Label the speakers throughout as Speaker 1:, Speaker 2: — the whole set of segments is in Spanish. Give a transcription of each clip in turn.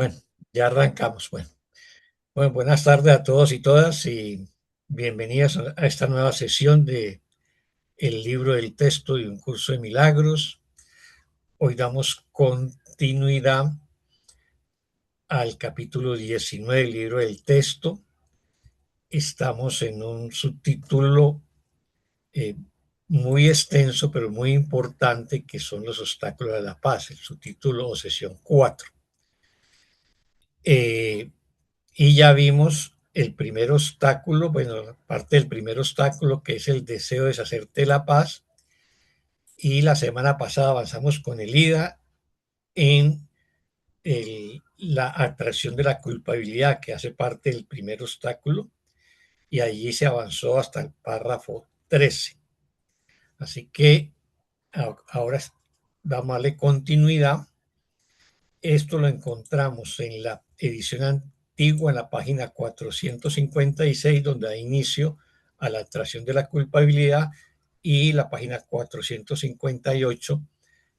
Speaker 1: Bueno, ya arrancamos. Bueno, buenas tardes a todos y todas y bienvenidas a esta nueva sesión de El libro del texto de un curso de milagros. Hoy damos continuidad al capítulo 19 del libro del texto. Estamos en un subtítulo eh, muy extenso, pero muy importante, que son los obstáculos a la paz, el subtítulo o sesión 4. Eh, Y ya vimos el primer obstáculo, bueno, parte del primer obstáculo, que es el deseo de deshacerte la paz. Y la semana pasada avanzamos con el IDA en la atracción de la culpabilidad, que hace parte del primer obstáculo. Y allí se avanzó hasta el párrafo 13. Así que ahora vamos a darle continuidad. Esto lo encontramos en la edición antigua, en la página 456, donde da inicio a la atracción de la culpabilidad, y la página 458,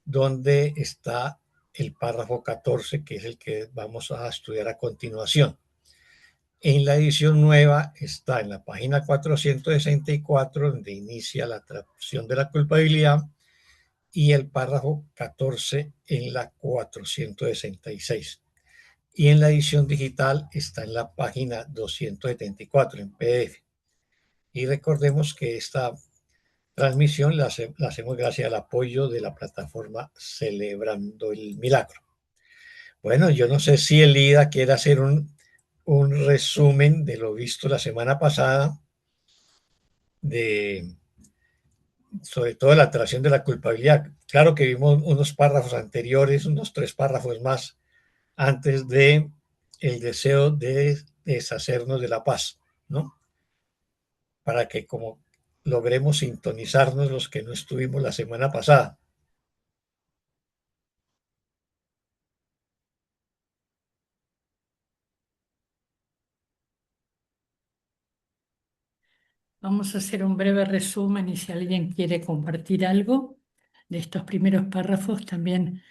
Speaker 1: donde está el párrafo 14, que es el que vamos a estudiar a continuación. En la edición nueva está en la página 464, donde inicia la atracción de la culpabilidad, y el párrafo 14 en la 466. Y en la edición digital está en la página 274 en PDF. Y recordemos que esta transmisión la hacemos gracias al apoyo de la plataforma Celebrando el Milagro. Bueno, yo no sé si Elida quiere hacer un resumen de lo visto la semana pasada, de sobre todo la atracción de la culpabilidad. Claro que vimos unos párrafos anteriores, unos 3 párrafos más, antes de el deseo de deshacernos de la paz, ¿no? Para que como logremos sintonizarnos los que no estuvimos la semana pasada.
Speaker 2: Vamos a hacer un breve resumen y si alguien quiere compartir algo de estos primeros párrafos, también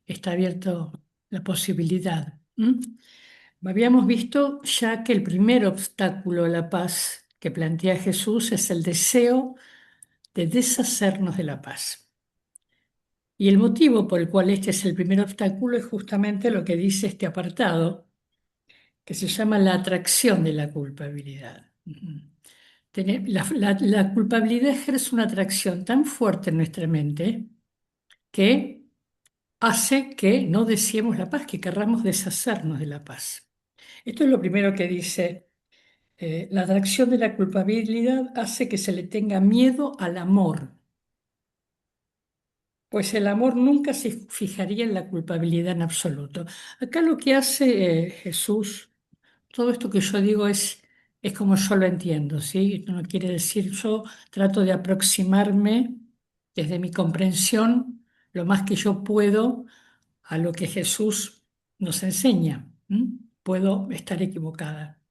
Speaker 2: está abierto la posibilidad. Habíamos visto ya que el primer obstáculo a la paz que plantea Jesús es el deseo de deshacernos de la paz. Y el motivo por el cual este es el primer obstáculo es justamente lo que dice este apartado, que se llama la atracción de la culpabilidad. La culpabilidad ejerce una atracción tan fuerte en nuestra mente que hace que no deseemos la paz, que querramos deshacernos de la paz. Esto es lo primero que dice. La atracción de la culpabilidad hace que se le tenga miedo al amor, pues el amor nunca se fijaría en la culpabilidad en absoluto. Acá lo que hace Jesús, todo esto que yo digo es como yo lo entiendo, ¿sí? No quiere decir, yo trato de aproximarme desde mi comprensión lo más que yo puedo a lo que Jesús nos enseña. Puedo estar equivocada.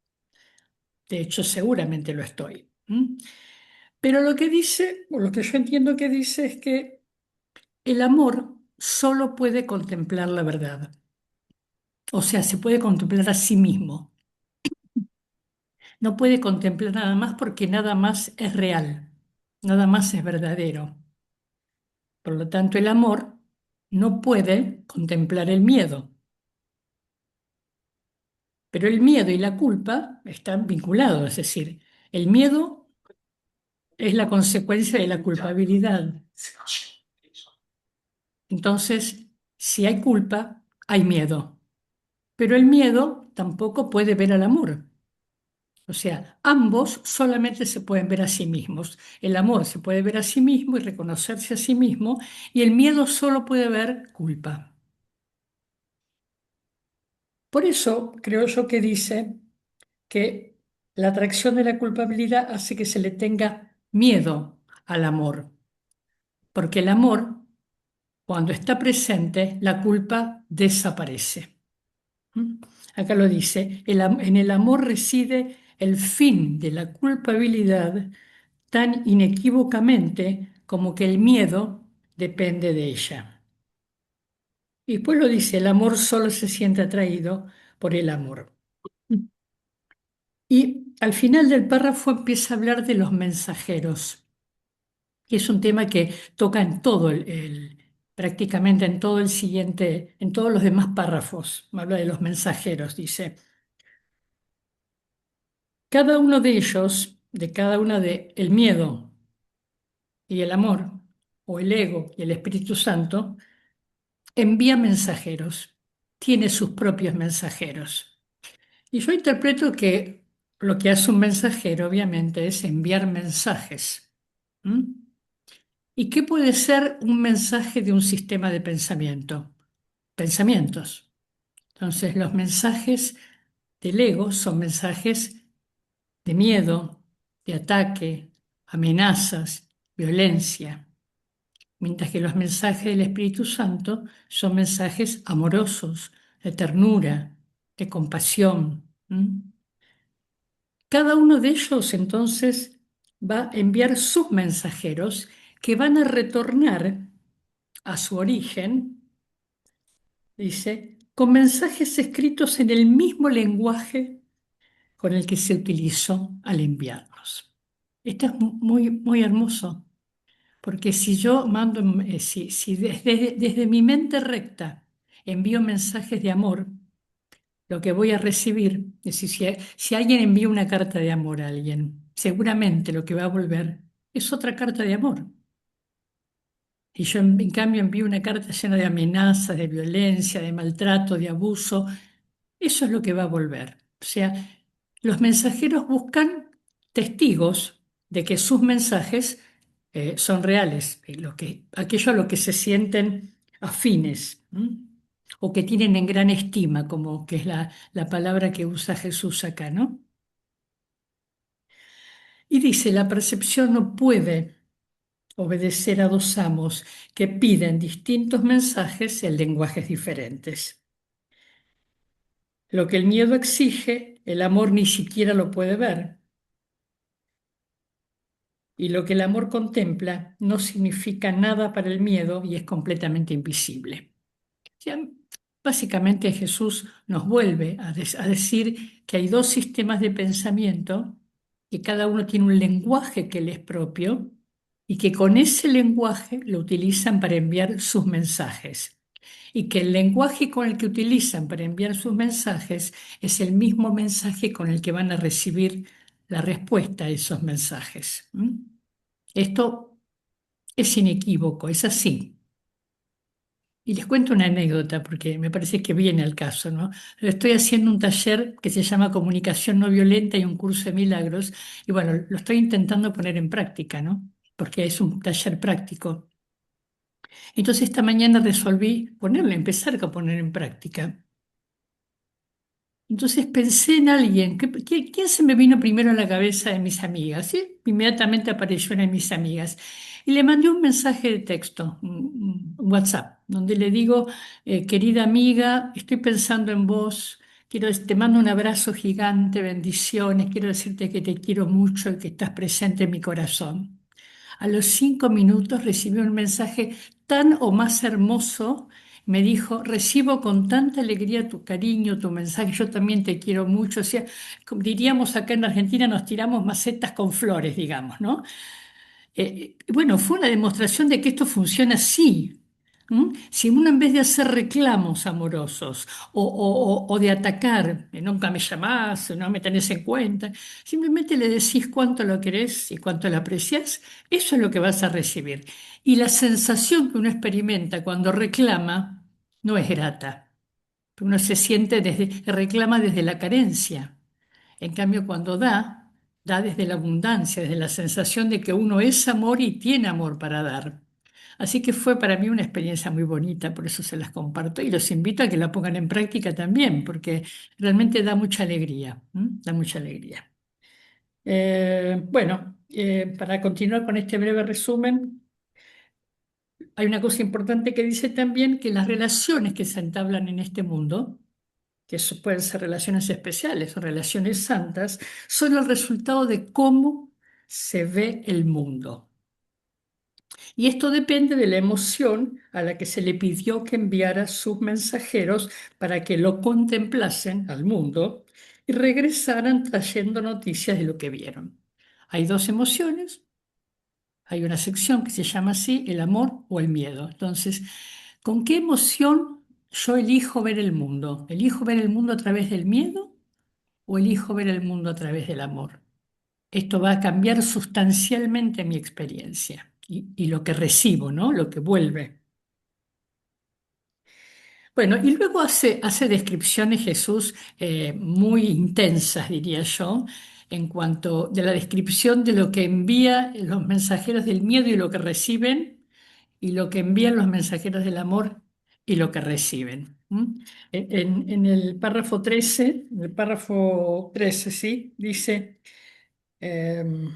Speaker 2: De hecho, seguramente lo estoy. Pero lo que dice, o lo que yo entiendo que dice es que el amor solo puede contemplar la verdad. O sea, se puede contemplar a sí mismo. No puede contemplar nada más porque nada más es real, nada más es verdadero. Por lo tanto, el amor no puede contemplar el miedo. Pero el miedo y la culpa están vinculados, es decir, el miedo es la consecuencia de la culpabilidad. Entonces, si hay culpa, hay miedo. Pero el miedo tampoco puede ver al amor. O sea, ambos solamente se pueden ver a sí mismos. El amor se puede ver a sí mismo y reconocerse a sí mismo, y el miedo solo puede ver culpa. Por eso creo yo que dice que la atracción de la culpabilidad hace que se le tenga miedo al amor, porque el amor, cuando está presente, la culpa desaparece. ¿Mm? Acá lo dice, en el amor reside el fin de la culpabilidad tan inequívocamente como que el miedo depende de ella. Y después lo dice, el amor solo se siente atraído por el amor. Y al final del párrafo empieza a hablar de los mensajeros, que es un tema que toca en todo prácticamente en todo el siguiente, en todos los demás párrafos. Habla de los mensajeros, dice. Cada uno de ellos, de cada una de el miedo y el amor, o el ego y el Espíritu Santo, envía mensajeros, tiene sus propios mensajeros. Y yo interpreto que lo que hace un mensajero, obviamente, es enviar mensajes. ¿Mm? ¿Y qué puede ser un mensaje de un sistema de pensamiento? Pensamientos. Entonces, los mensajes del ego son mensajes de miedo, de ataque, amenazas, violencia, mientras que los mensajes del Espíritu Santo son mensajes amorosos, de ternura, de compasión. ¿Mm? Cada uno de ellos entonces va a enviar sus mensajeros que van a retornar a su origen, dice, con mensajes escritos en el mismo lenguaje con el que se utilizó al enviarlos. Esto es muy, muy hermoso, porque si yo mando, si desde mi mente recta envío mensajes de amor, lo que voy a recibir, es decir, si alguien envía una carta de amor a alguien, seguramente lo que va a volver es otra carta de amor. Y yo en cambio envío una carta llena de amenazas, de violencia, de maltrato, de abuso, eso es lo que va a volver. O sea, los mensajeros buscan testigos de que sus mensajes son reales, aquello a lo que se sienten afines, ¿m? O que tienen en gran estima, como que es la palabra que usa Jesús acá, ¿no? Y dice, la percepción no puede obedecer a dos amos que piden distintos mensajes en lenguajes diferentes. Lo que el miedo exige, el amor ni siquiera lo puede ver. Y lo que el amor contempla no significa nada para el miedo y es completamente invisible. O sea, básicamente Jesús nos vuelve a decir que hay dos sistemas de pensamiento, que cada uno tiene un lenguaje que le es propio y que con ese lenguaje lo utilizan para enviar sus mensajes. Y que el lenguaje con el que utilizan para enviar sus mensajes es el mismo mensaje con el que van a recibir la respuesta a esos mensajes. ¿Mm? Esto es inequívoco, es así. Y les cuento una anécdota porque me parece que viene al caso, ¿no? Estoy haciendo un taller que se llama Comunicación no violenta y un curso de milagros, y bueno, lo estoy intentando poner en práctica, ¿no? Porque es un taller práctico. Entonces esta mañana resolví empezar a poner en práctica. Entonces pensé en alguien, ¿quién se me vino primero a la cabeza de mis amigas? ¿Sí? Inmediatamente apareció una de mis amigas. Y le mandé un mensaje de texto, un WhatsApp, donde le digo, querida amiga, estoy pensando en vos, te mando un abrazo gigante, bendiciones, quiero decirte que te quiero mucho y que estás presente en mi corazón. A los 5 minutos recibí un mensaje tan o más hermoso. Me dijo, recibo con tanta alegría tu cariño, tu mensaje, yo también te quiero mucho. O sea, como diríamos acá en Argentina, nos tiramos macetas con flores, digamos, ¿no? Bueno, fue una demostración de que esto funciona así. ¿Mm? Si uno en vez de hacer reclamos amorosos o de atacar, nunca me llamás, no me tenés en cuenta, simplemente le decís cuánto lo querés y cuánto lo apreciás, eso es lo que vas a recibir. Y la sensación que uno experimenta cuando reclama no es grata. Uno se siente reclama desde la carencia. En cambio, cuando da desde la abundancia, desde la sensación de que uno es amor y tiene amor para dar. Así que fue para mí una experiencia muy bonita, por eso se las comparto y los invito a que la pongan en práctica también, porque realmente da mucha alegría, ¿m? Da mucha alegría. Bueno, para continuar con este breve resumen, hay una cosa importante que dice también que las relaciones que se entablan en este mundo, que pueden ser relaciones especiales o relaciones santas, son el resultado de cómo se ve el mundo. Y esto depende de la emoción a la que se le pidió que enviara sus mensajeros para que lo contemplasen al mundo y regresaran trayendo noticias de lo que vieron. Hay dos emociones, hay una sección que se llama así, el amor o el miedo. Entonces, ¿con qué emoción yo elijo ver el mundo? ¿Elijo ver el mundo a través del miedo o elijo ver el mundo a través del amor? Esto va a cambiar sustancialmente mi experiencia y lo que recibo, ¿no? Lo que vuelve. Bueno, y luego hace descripciones Jesús muy intensas, diría yo, en cuanto de la descripción de lo que envía los mensajeros del miedo y lo que reciben, y lo que envían los mensajeros del amor y lo que reciben. ¿Mm? En el párrafo 13, en el párrafo 13, ¿sí? Dice... em,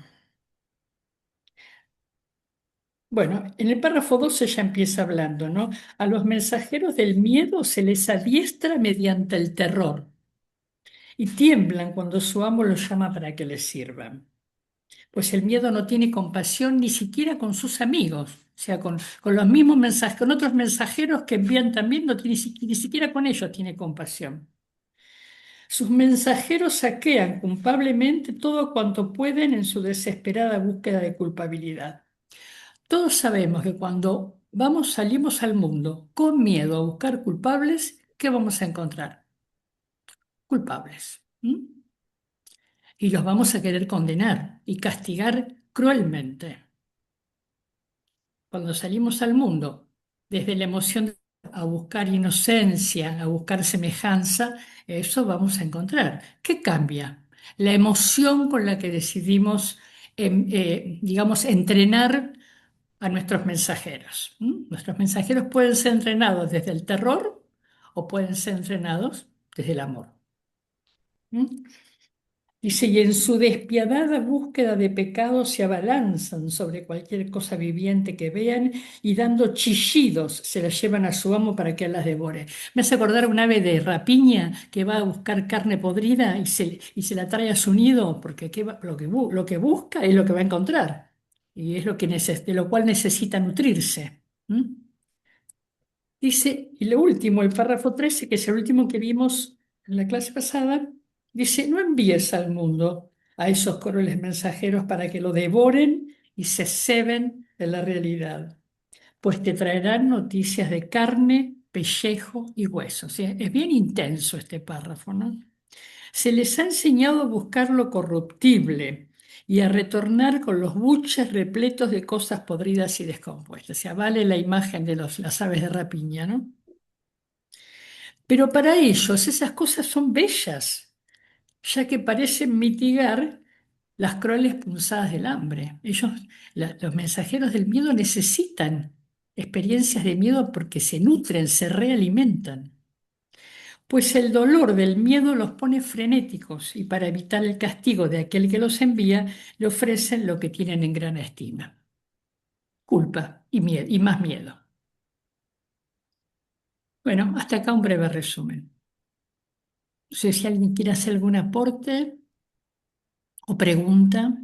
Speaker 2: Bueno, en el párrafo 12 ya empieza hablando, ¿no? A los mensajeros del miedo se les adiestra mediante el terror y tiemblan cuando su amo los llama para que les sirvan. Pues el miedo no tiene compasión ni siquiera con sus amigos, o sea, con los mismos mensajes, con otros mensajeros que envían también, no tiene, ni siquiera con ellos tiene compasión. Sus mensajeros saquean culpablemente todo cuanto pueden en su desesperada búsqueda de culpabilidad. Todos sabemos que cuando salimos al mundo con miedo a buscar culpables, ¿qué vamos a encontrar? Culpables. ¿M? Y los vamos a querer condenar y castigar cruelmente. Cuando salimos al mundo, desde la emoción a buscar inocencia, a buscar semejanza, eso vamos a encontrar. ¿Qué cambia? La emoción con la que decidimos, digamos, entrenar a nuestros mensajeros. ¿M? Nuestros mensajeros pueden ser entrenados desde el terror o pueden ser entrenados desde el amor. ¿M? Dice, y en su despiadada búsqueda de pecados se abalanzan sobre cualquier cosa viviente que vean y dando chillidos se la llevan a su amo para que las devore. Me hace acordar un ave de rapiña que va a buscar carne podrida y se la trae a su nido porque lo que busca es lo que va a encontrar y es lo que de lo cual necesita nutrirse. ¿Mm? Dice, y lo último, el párrafo 13, que es el último que vimos en la clase pasada, dice, no envíes al mundo a esos crueles mensajeros para que lo devoren y se ceben de la realidad, pues te traerán noticias de carne, pellejo y hueso. O sea, es bien intenso este párrafo, ¿no? Se les ha enseñado a buscar lo corruptible y a retornar con los buches repletos de cosas podridas y descompuestas. O sea, vale la imagen de las aves de rapiña, ¿no? Pero para ellos esas cosas son bellas, ya que parecen mitigar las crueles punzadas del hambre. Ellos, los mensajeros del miedo necesitan experiencias de miedo porque se nutren, se realimentan. Pues el dolor del miedo los pone frenéticos y para evitar el castigo de aquel que los envía, le ofrecen lo que tienen en gran estima. Culpa y miedo, y más miedo. Bueno, hasta acá un breve resumen. No sé si alguien quiere hacer algún aporte o pregunta.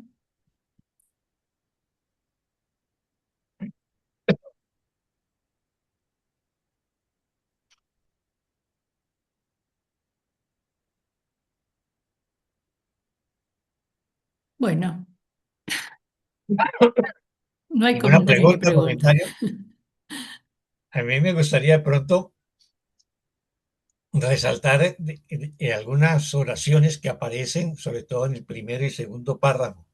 Speaker 2: Bueno, no hay
Speaker 1: Ninguna
Speaker 2: comentario ni
Speaker 1: pregunta,
Speaker 2: pregunta.
Speaker 1: comentario. A mí me gustaría de pronto resaltar algunas oraciones que aparecen, sobre todo en el primero y segundo párrafo,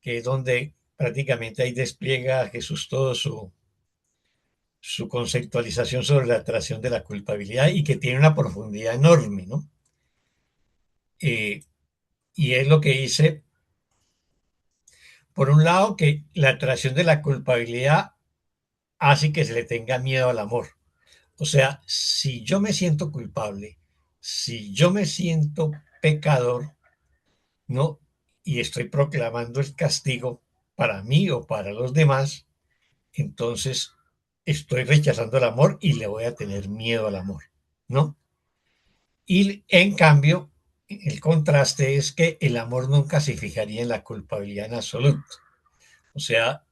Speaker 1: que es donde prácticamente ahí despliega Jesús todo su conceptualización sobre la atracción de la culpabilidad y que tiene una profundidad enorme, ¿no? Eh, y es lo que dice, por un lado, que la atracción de la culpabilidad hace que se le tenga miedo al amor. O sea, si yo me siento culpable, si yo me siento pecador, ¿no? Y estoy proclamando el castigo para mí o para los demás, entonces estoy rechazando el amor y le voy a tener miedo al amor, ¿no? Y en cambio, el contraste es que el amor nunca se fijaría en la culpabilidad en absoluto. O sea,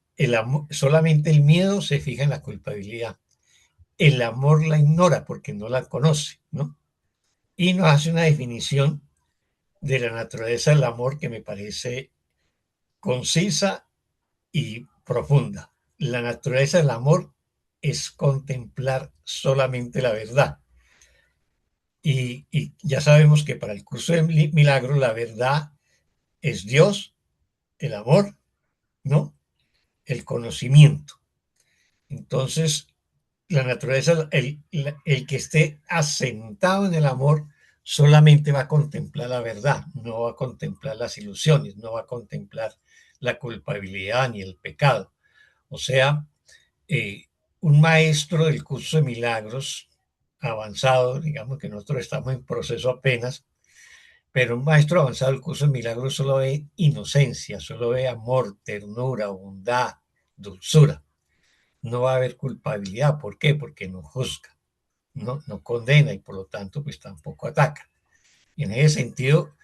Speaker 1: solamente el miedo se fija en la culpabilidad. El amor la ignora porque no la conoce, ¿no? Y nos hace una definición de la naturaleza del amor que me parece concisa y profunda. La naturaleza del amor es contemplar solamente la verdad. Y ya sabemos que para el curso de milagros la verdad es Dios, el amor, ¿no? El conocimiento. Entonces, la naturaleza, el que esté asentado en el amor, solamente va a contemplar la verdad, no va a contemplar las ilusiones, no va a contemplar la culpabilidad ni el pecado. O sea, eh, un maestro del curso de milagros avanzado, digamos que nosotros estamos en proceso apenas, pero un maestro avanzado del curso de milagros solo ve inocencia, solo ve amor, ternura, bondad, dulzura. No va a haber culpabilidad. ¿Por qué? Porque no juzga, no condena y por lo tanto pues tampoco ataca. Y en ese sentido,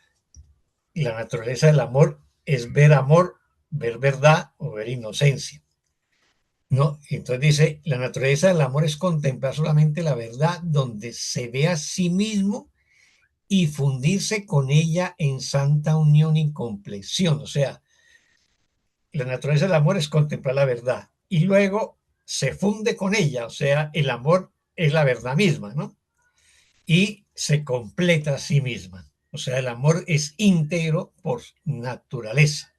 Speaker 1: la naturaleza del amor, ver verdad o ver inocencia. ¿No? Entonces dice, la naturaleza del amor es contemplar solamente la verdad donde se ve a sí mismo y fundirse con ella en santa unión y compleción. O sea, la naturaleza del amor es contemplar la verdad y luego se funde con ella, o sea, el amor es la verdad misma, ¿no? Y se completa a sí misma. O sea, el amor es íntegro por naturaleza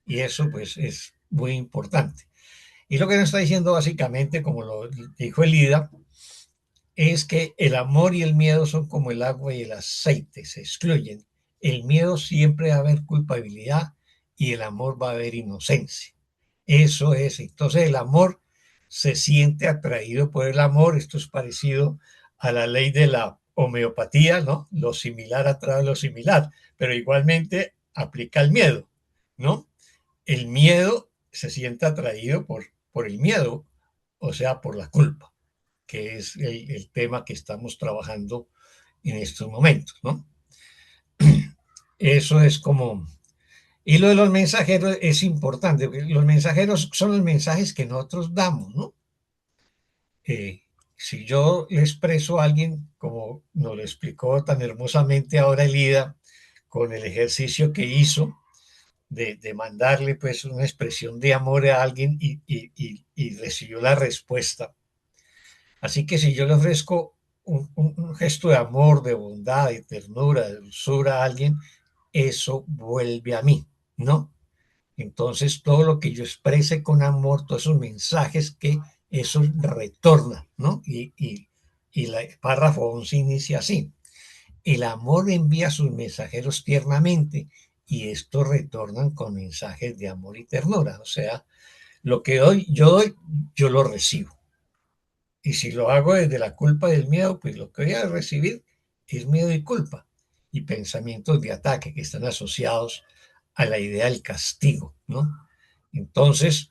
Speaker 1: y eso pues es muy importante. Y lo que nos está diciendo básicamente, como lo dijo Elida, es que el amor y el miedo son como el agua y el aceite, se excluyen. El miedo siempre va a haber culpabilidad y el amor va a haber inocencia. Eso es. Entonces el amor se siente atraído por el amor. Esto es parecido a la ley de la homeopatía, ¿no? Lo similar atrae lo similar, pero igualmente aplica el miedo, ¿no? El miedo se siente atraído por el miedo, o sea, por la culpa, que es el tema que estamos trabajando en estos momentos, ¿no? Eso es como... Y lo de los mensajeros es importante, porque los mensajeros son los mensajes que nosotros damos, ¿no? Eh, si yo le expreso a alguien, como nos lo explicó tan hermosamente ahora Elida, con el ejercicio que hizo de mandarle pues una expresión de amor a alguien y recibió la respuesta. Así que si yo le ofrezco un gesto de amor, de bondad, de ternura, de dulzura a alguien, eso vuelve a mí, ¿no? Entonces, todo lo que yo exprese con amor, todos esos mensajes que eso retorna, ¿no? Y el párrafo 11 inicia así. El amor envía a sus mensajeros tiernamente y estos retornan con mensajes de amor y ternura. O sea, lo que doy, yo lo recibo. Y si lo hago desde la culpa y el miedo, pues lo que voy a recibir es miedo y culpa y pensamientos de ataque que están asociados a la idea del castigo, ¿no? Entonces,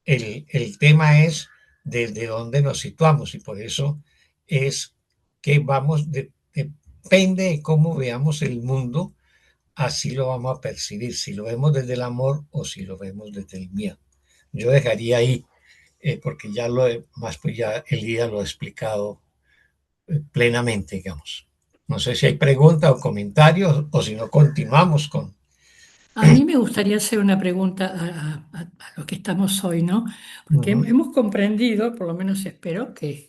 Speaker 1: el tema es desde dónde nos situamos y por eso es que depende de cómo veamos el mundo, así lo vamos a percibir, si lo vemos desde el amor o si lo vemos desde el miedo. Yo dejaría ahí, porque ya lo demás, pues ya Elías lo ha explicado plenamente, digamos. No sé si hay preguntas o comentarios o si no continuamos con...
Speaker 2: A mí me gustaría hacer una pregunta a los que estamos hoy, ¿no? Porque
Speaker 1: Ujú,
Speaker 2: hemos comprendido, por lo menos espero, que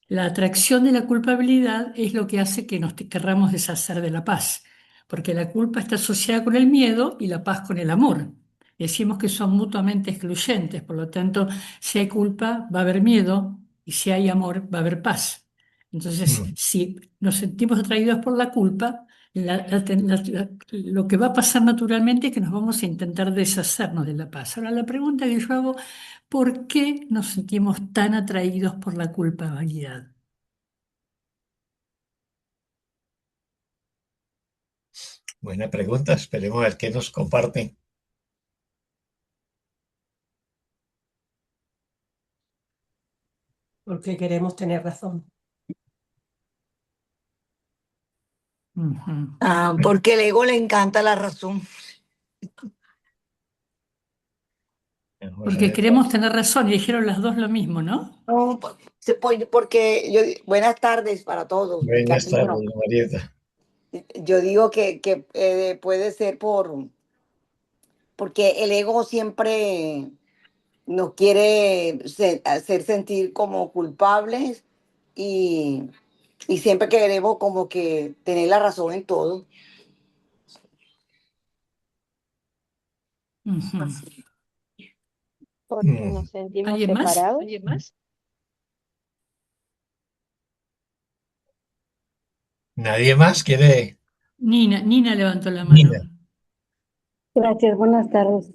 Speaker 2: la atracción de la culpabilidad es lo que hace que nos querramos deshacer de la paz, porque la culpa está asociada con el miedo y la paz con el amor. Decimos que son mutuamente excluyentes, por lo tanto, si hay culpa, va a haber miedo, y si hay amor, va a haber paz. Entonces,
Speaker 1: ujú.
Speaker 2: si nos sentimos atraídos por la culpa, lo que va a pasar naturalmente es que nos vamos a intentar deshacernos de la paz. Ahora, la pregunta que yo hago, ¿por qué nos sentimos tan atraídos por la culpabilidad?
Speaker 1: Buena pregunta, esperemos a ver qué nos comparten.
Speaker 3: Porque queremos tener razón.
Speaker 2: Ujú.
Speaker 4: Porque el ego le encanta la razón.
Speaker 1: Vamos a
Speaker 2: Porque
Speaker 1: ver.
Speaker 2: queremos tener razón y dijeron las dos lo mismo, ¿no?
Speaker 3: No, porque buenas tardes para todos, mi
Speaker 1: Buenas
Speaker 3: cariño.
Speaker 1: tardes, Marieta.
Speaker 3: Yo digo que puede ser porque el ego siempre nos quiere hacer sentir como culpables y, y siempre queremos como que tener la razón en todo.
Speaker 2: Ujú.
Speaker 4: Porque
Speaker 1: Mm,
Speaker 4: nos sentimos
Speaker 2: ¿Alguien más?
Speaker 4: separados.
Speaker 1: ¿Nadie más quiere?
Speaker 2: Nina levantó la
Speaker 1: Nina.
Speaker 2: mano.
Speaker 4: Gracias, buenas tardes.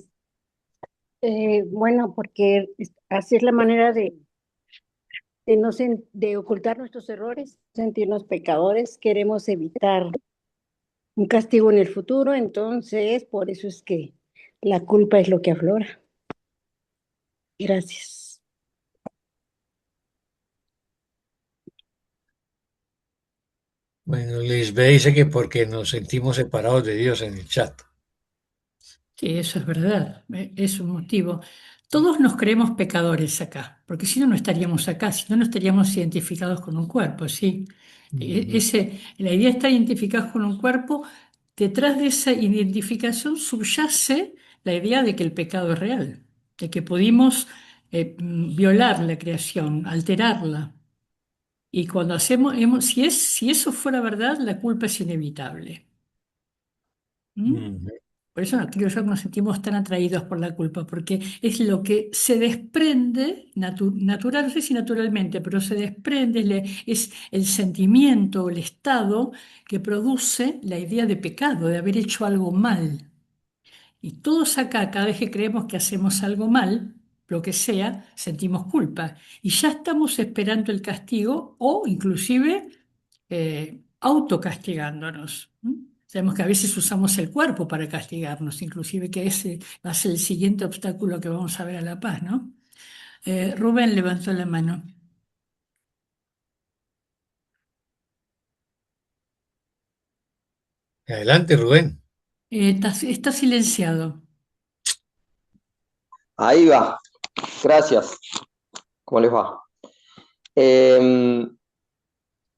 Speaker 4: Bueno, porque así es la manera de, no de ocultar nuestros errores, sentirnos pecadores, queremos evitar un castigo en el futuro, entonces por eso es que la culpa es lo que aflora. Gracias.
Speaker 1: Bueno, Lisbeth dice que porque nos sentimos separados de Dios en el chat.
Speaker 2: Sí, eso es verdad, es un motivo. Todos nos creemos pecadores acá, porque si no, no estaríamos acá, si no, no estaríamos identificados con un cuerpo, ¿sí?
Speaker 1: Ujú,
Speaker 2: La idea de estar identificados con un cuerpo, detrás de esa identificación subyace la idea de que el pecado es real, de que pudimos violar la creación, alterarla. Y cuando si eso fuera verdad, la culpa es inevitable. ¿Mm?
Speaker 1: ujú,
Speaker 2: Por eso creo yo que nos sentimos tan atraídos por la culpa, porque es lo que se desprende, natural, no sé si naturalmente, pero se desprende, es el sentimiento o el estado que produce la idea de pecado, de haber hecho algo mal. Y todos acá, cada vez que creemos que hacemos algo mal, lo que sea, sentimos culpa. Y ya estamos esperando el castigo o inclusive autocastigándonos. ¿M? Sabemos que a veces usamos el cuerpo para castigarnos, inclusive que ese va a ser el siguiente obstáculo que vamos a ver a la paz, ¿no? Rubén levantó la mano.
Speaker 1: Adelante, Rubén.
Speaker 2: Está silenciado.
Speaker 5: Ahí va, gracias. ¿Cómo les va? Eh,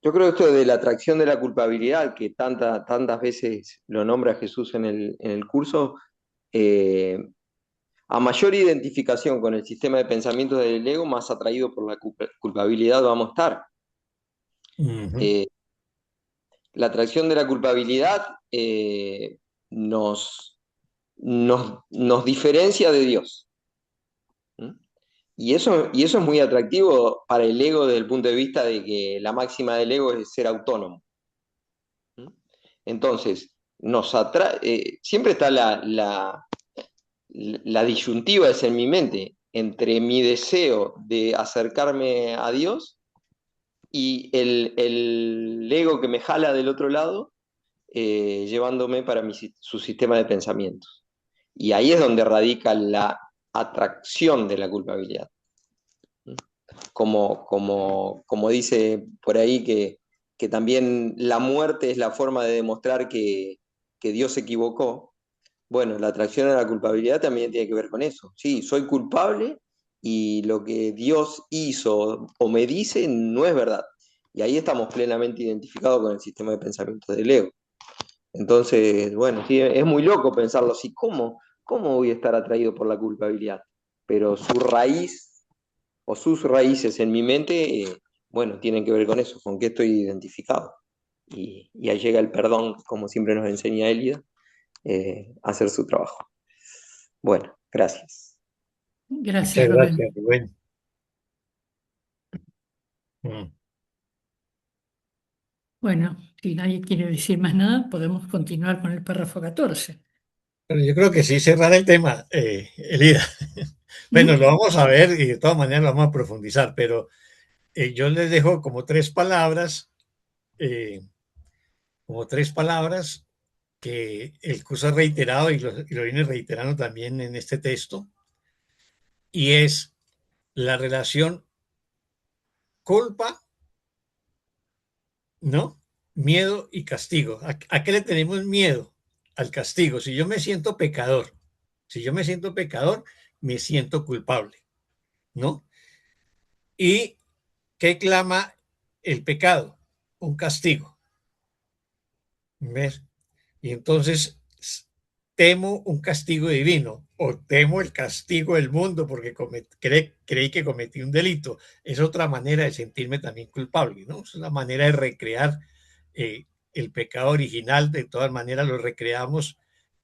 Speaker 5: yo creo esto de la atracción de la culpabilidad, que tantas veces lo nombra Jesús en el curso, eh, a mayor identificación con el sistema de pensamiento del ego, más atraído por la culpabilidad vamos a estar.
Speaker 1: Ujú,
Speaker 5: Eh, la atracción de la culpabilidad nos diferencia de Dios. ¿Mm? Y eso es muy atractivo para el ego desde el punto de vista de que la máxima del ego es ser autónomo. ¿Mm? Entonces, siempre está la disyuntiva es en mi mente entre mi deseo de acercarme a Dios y el ego que me jala del otro lado, llevándome para su sistema de pensamientos. Y ahí es donde radica la atracción de la culpabilidad. Como dice por ahí que también la muerte es la forma de demostrar que Dios se equivocó. Bueno, la atracción a la culpabilidad también tiene que ver con eso. Sí, soy culpable y lo que Dios hizo o me dice no es verdad. Y ahí estamos plenamente identificados con el sistema de pensamiento del ego. Entonces, bueno, sí, es muy loco pensarlo así. ¿Cómo voy a estar atraído por la culpabilidad? Pero su raíz o sus raíces en mi mente, bueno, tienen que ver con eso, con qué estoy identificado. Y ahí llega el perdón, como siempre nos enseña Elida, a hacer su trabajo. Bueno, gracias.
Speaker 2: Gracias,
Speaker 1: muchas gracias,
Speaker 2: Rubén.
Speaker 1: Rubén. Mm.
Speaker 2: Bueno, si nadie quiere decir más nada, podemos continuar con el párrafo 14.
Speaker 1: Pero yo creo que sí cerrar el tema, Elida. Bueno, lo
Speaker 2: ¿Mm?
Speaker 1: vamos a ver y de todas maneras lo vamos a profundizar, pero yo les dejo como tres palabras que el curso ha reiterado y lo viene reiterando también en este texto, y es la relación culpa, ¿no? Miedo y castigo. ¿A qué le tenemos miedo? Al castigo. Si yo me siento pecador, me siento culpable, ¿no? ¿Y qué clama el pecado? Un castigo. ¿Ves? Y entonces temo un castigo divino o temo el castigo del mundo porque creí que cometí un delito. Es otra manera de sentirme también culpable, ¿no? Es una manera de recrear el pecado original. De todas maneras, lo recreamos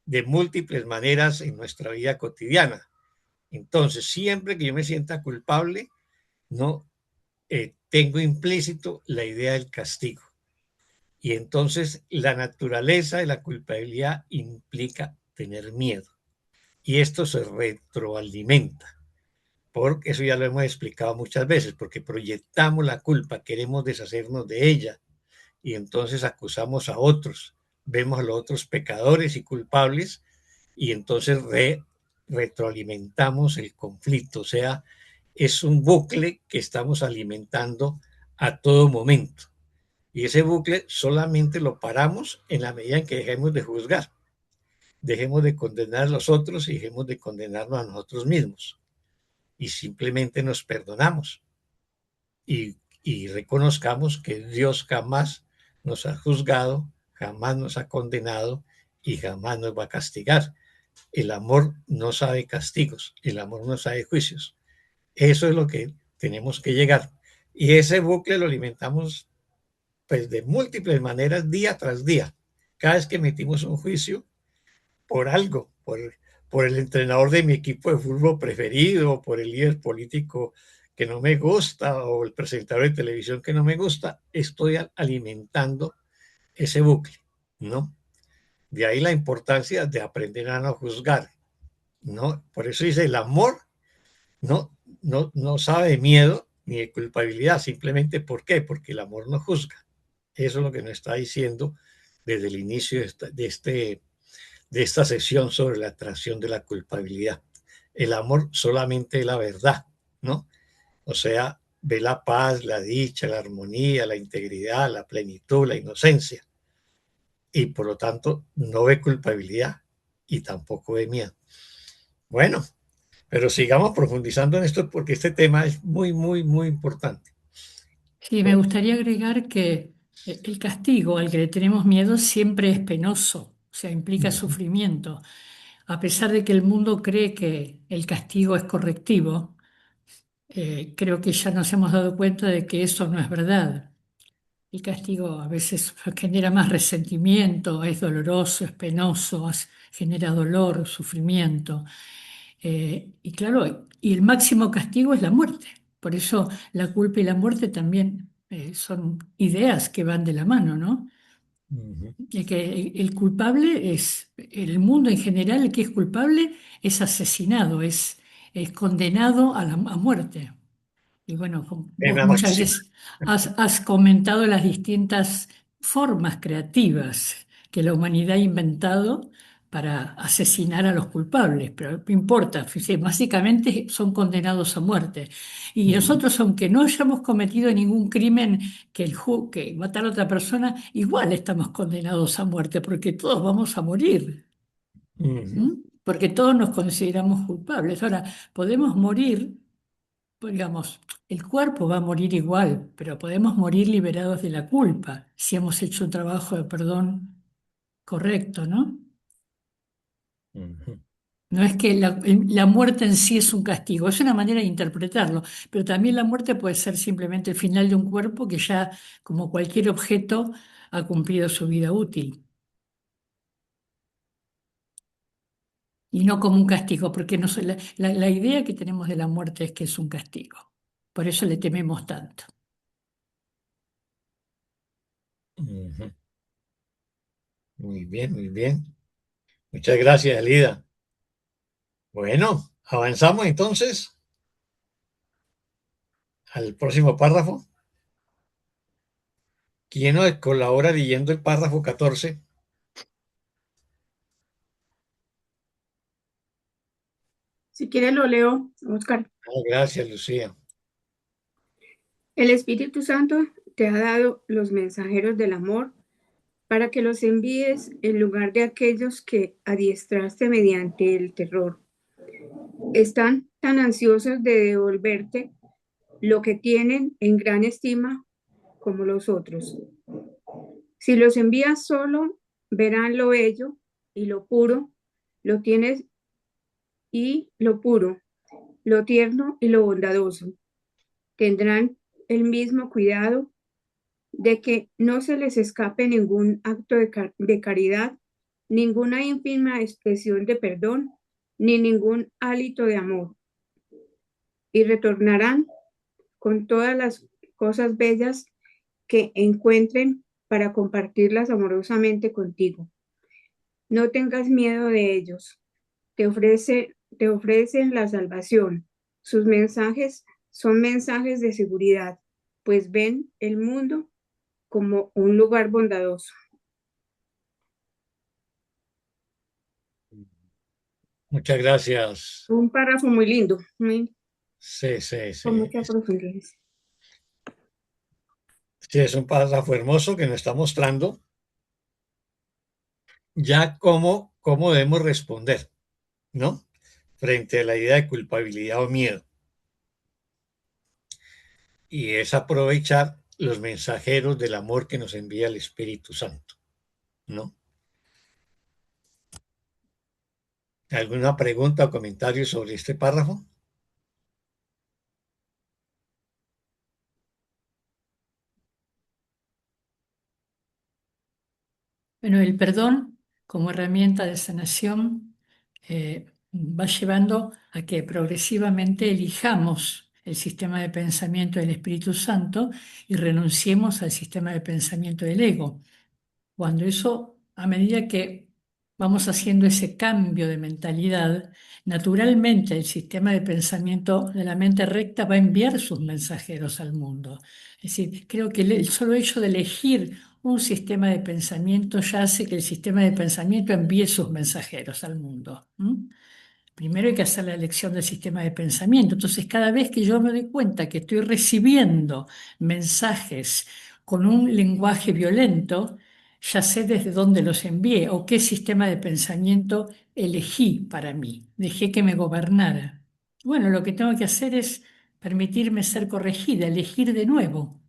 Speaker 1: de múltiples maneras en nuestra vida cotidiana. Entonces, siempre que yo me sienta culpable, no tengo implícito la idea del castigo. Y entonces la naturaleza de la culpabilidad implica tener miedo. Y esto se retroalimenta, porque eso ya lo hemos explicado muchas veces, porque proyectamos la culpa, queremos deshacernos de ella y entonces acusamos a otros, vemos a los otros pecadores y culpables y entonces retroalimentamos el conflicto. O sea, es un bucle que estamos alimentando a todo momento. Y ese bucle solamente lo paramos en la medida en que dejemos de juzgar, dejemos de condenar a los otros y dejemos de condenarnos a nosotros mismos. Y simplemente nos perdonamos y reconozcamos que Dios jamás nos ha juzgado, jamás nos ha condenado y jamás nos va a castigar. El amor no sabe castigos, el amor no sabe juicios. Eso es lo que tenemos que llegar. Y ese bucle lo alimentamos pues de múltiples maneras día tras día. Cada vez que emitimos un juicio por algo, por el entrenador de mi equipo de fútbol preferido, por el líder político que no me gusta o el presentador de televisión que no me gusta, estoy alimentando ese bucle, ¿no? De ahí la importancia de aprender a no juzgar, ¿no? Por eso dice, el amor no sabe de miedo ni de culpabilidad, simplemente ¿por qué? Porque el amor no juzga. Eso es lo que nos está diciendo desde el inicio de esta sesión sobre la atracción de la culpabilidad. El amor solamente es la verdad, ¿no? O sea, ve la paz, la dicha, la armonía, la integridad, la plenitud, la inocencia. Y por lo tanto, no ve culpabilidad y tampoco ve miedo. Bueno, pero sigamos profundizando en esto porque este tema es muy, muy, muy importante.
Speaker 2: Sí, me gustaría agregar que el castigo al que le tenemos miedo siempre es penoso, o sea, implica sufrimiento. A pesar de que el mundo cree que el castigo es correctivo, creo que ya nos hemos dado cuenta de que eso no es verdad. El castigo a veces genera más resentimiento, es doloroso, es penoso, genera dolor, sufrimiento. Y claro, y el máximo castigo es la muerte. Por eso la culpa y la muerte también son ideas que van de la mano, ¿no? Que el culpable es, el mundo en general, el que es culpable es asesinado, es condenado a muerte. Y bueno, vos
Speaker 1: Pena
Speaker 2: muchas
Speaker 1: máxima.
Speaker 2: veces has comentado las distintas formas creativas que la humanidad ha inventado para asesinar a los culpables, pero no importa, fíjate, básicamente son condenados a muerte. Y nosotros, aunque no hayamos cometido ningún crimen que matar a otra persona, igual estamos condenados a muerte, porque todos vamos a morir. Porque todos nos consideramos culpables. Ahora, podemos morir, pues, digamos, el cuerpo va a morir igual, pero podemos morir liberados de la culpa si hemos hecho un trabajo de perdón correcto, ¿no? No es que la muerte en sí es un castigo, es una manera de interpretarlo, pero también la muerte puede ser simplemente el final de un cuerpo que ya, como cualquier objeto, ha cumplido su vida útil. Y no como un castigo, porque no, la idea que tenemos de la muerte es que es un castigo. Por eso le tememos tanto.
Speaker 1: Muy bien, muy bien. Muchas gracias, Elida. Bueno, avanzamos entonces al próximo párrafo. ¿Quién nos colabora leyendo el párrafo 14?
Speaker 6: Si quieres lo leo, Oscar.
Speaker 1: Gracias, Lucía.
Speaker 6: El Espíritu Santo te ha dado los mensajeros del amor para que los envíes en lugar de aquellos que adiestraste mediante el terror. Están tan ansiosos de devolverte lo que tienen en gran estima como los otros. Si los envías solo, verán lo bello y lo puro, lo tienes y lo puro, lo tierno y lo bondadoso. Tendrán el mismo cuidado de que no se les escape ningún acto de caridad, ninguna ínfima expresión de perdón, ni ningún hálito de amor. Y retornarán con todas las cosas bellas que encuentren para compartirlas amorosamente contigo. No tengas miedo de ellos. Te ofrecen la salvación. Sus mensajes son mensajes de seguridad, pues ven el mundo como un lugar bondadoso.
Speaker 1: Muchas gracias.
Speaker 6: Un párrafo muy lindo,
Speaker 1: Sí, sí,
Speaker 6: con
Speaker 1: sí.
Speaker 6: mucha profundidad.
Speaker 1: Sí, es un párrafo hermoso que nos está mostrando ya cómo debemos responder, ¿no? Frente a la idea de culpabilidad o miedo. Y es aprovechar los mensajeros del amor que nos envía el Espíritu Santo, ¿no? ¿Alguna pregunta o comentario sobre este párrafo?
Speaker 2: Bueno, el perdón como herramienta de sanación va llevando a que progresivamente elijamos el sistema de pensamiento del Espíritu Santo y renunciemos al sistema de pensamiento del ego. Cuando eso, a medida que vamos haciendo ese cambio de mentalidad, naturalmente el sistema de pensamiento de la mente recta va a enviar sus mensajeros al mundo. Es decir, creo que el solo hecho de elegir un sistema de pensamiento ya hace que el sistema de pensamiento envíe sus mensajeros al mundo. Primero hay que hacer la elección del sistema de pensamiento. Entonces, cada vez que yo me doy cuenta que estoy recibiendo mensajes con un lenguaje violento, ya sé desde dónde los envié o qué sistema de pensamiento elegí para mí. Dejé que me gobernara. Bueno, lo que tengo que hacer es permitirme ser corregida, elegir de nuevo,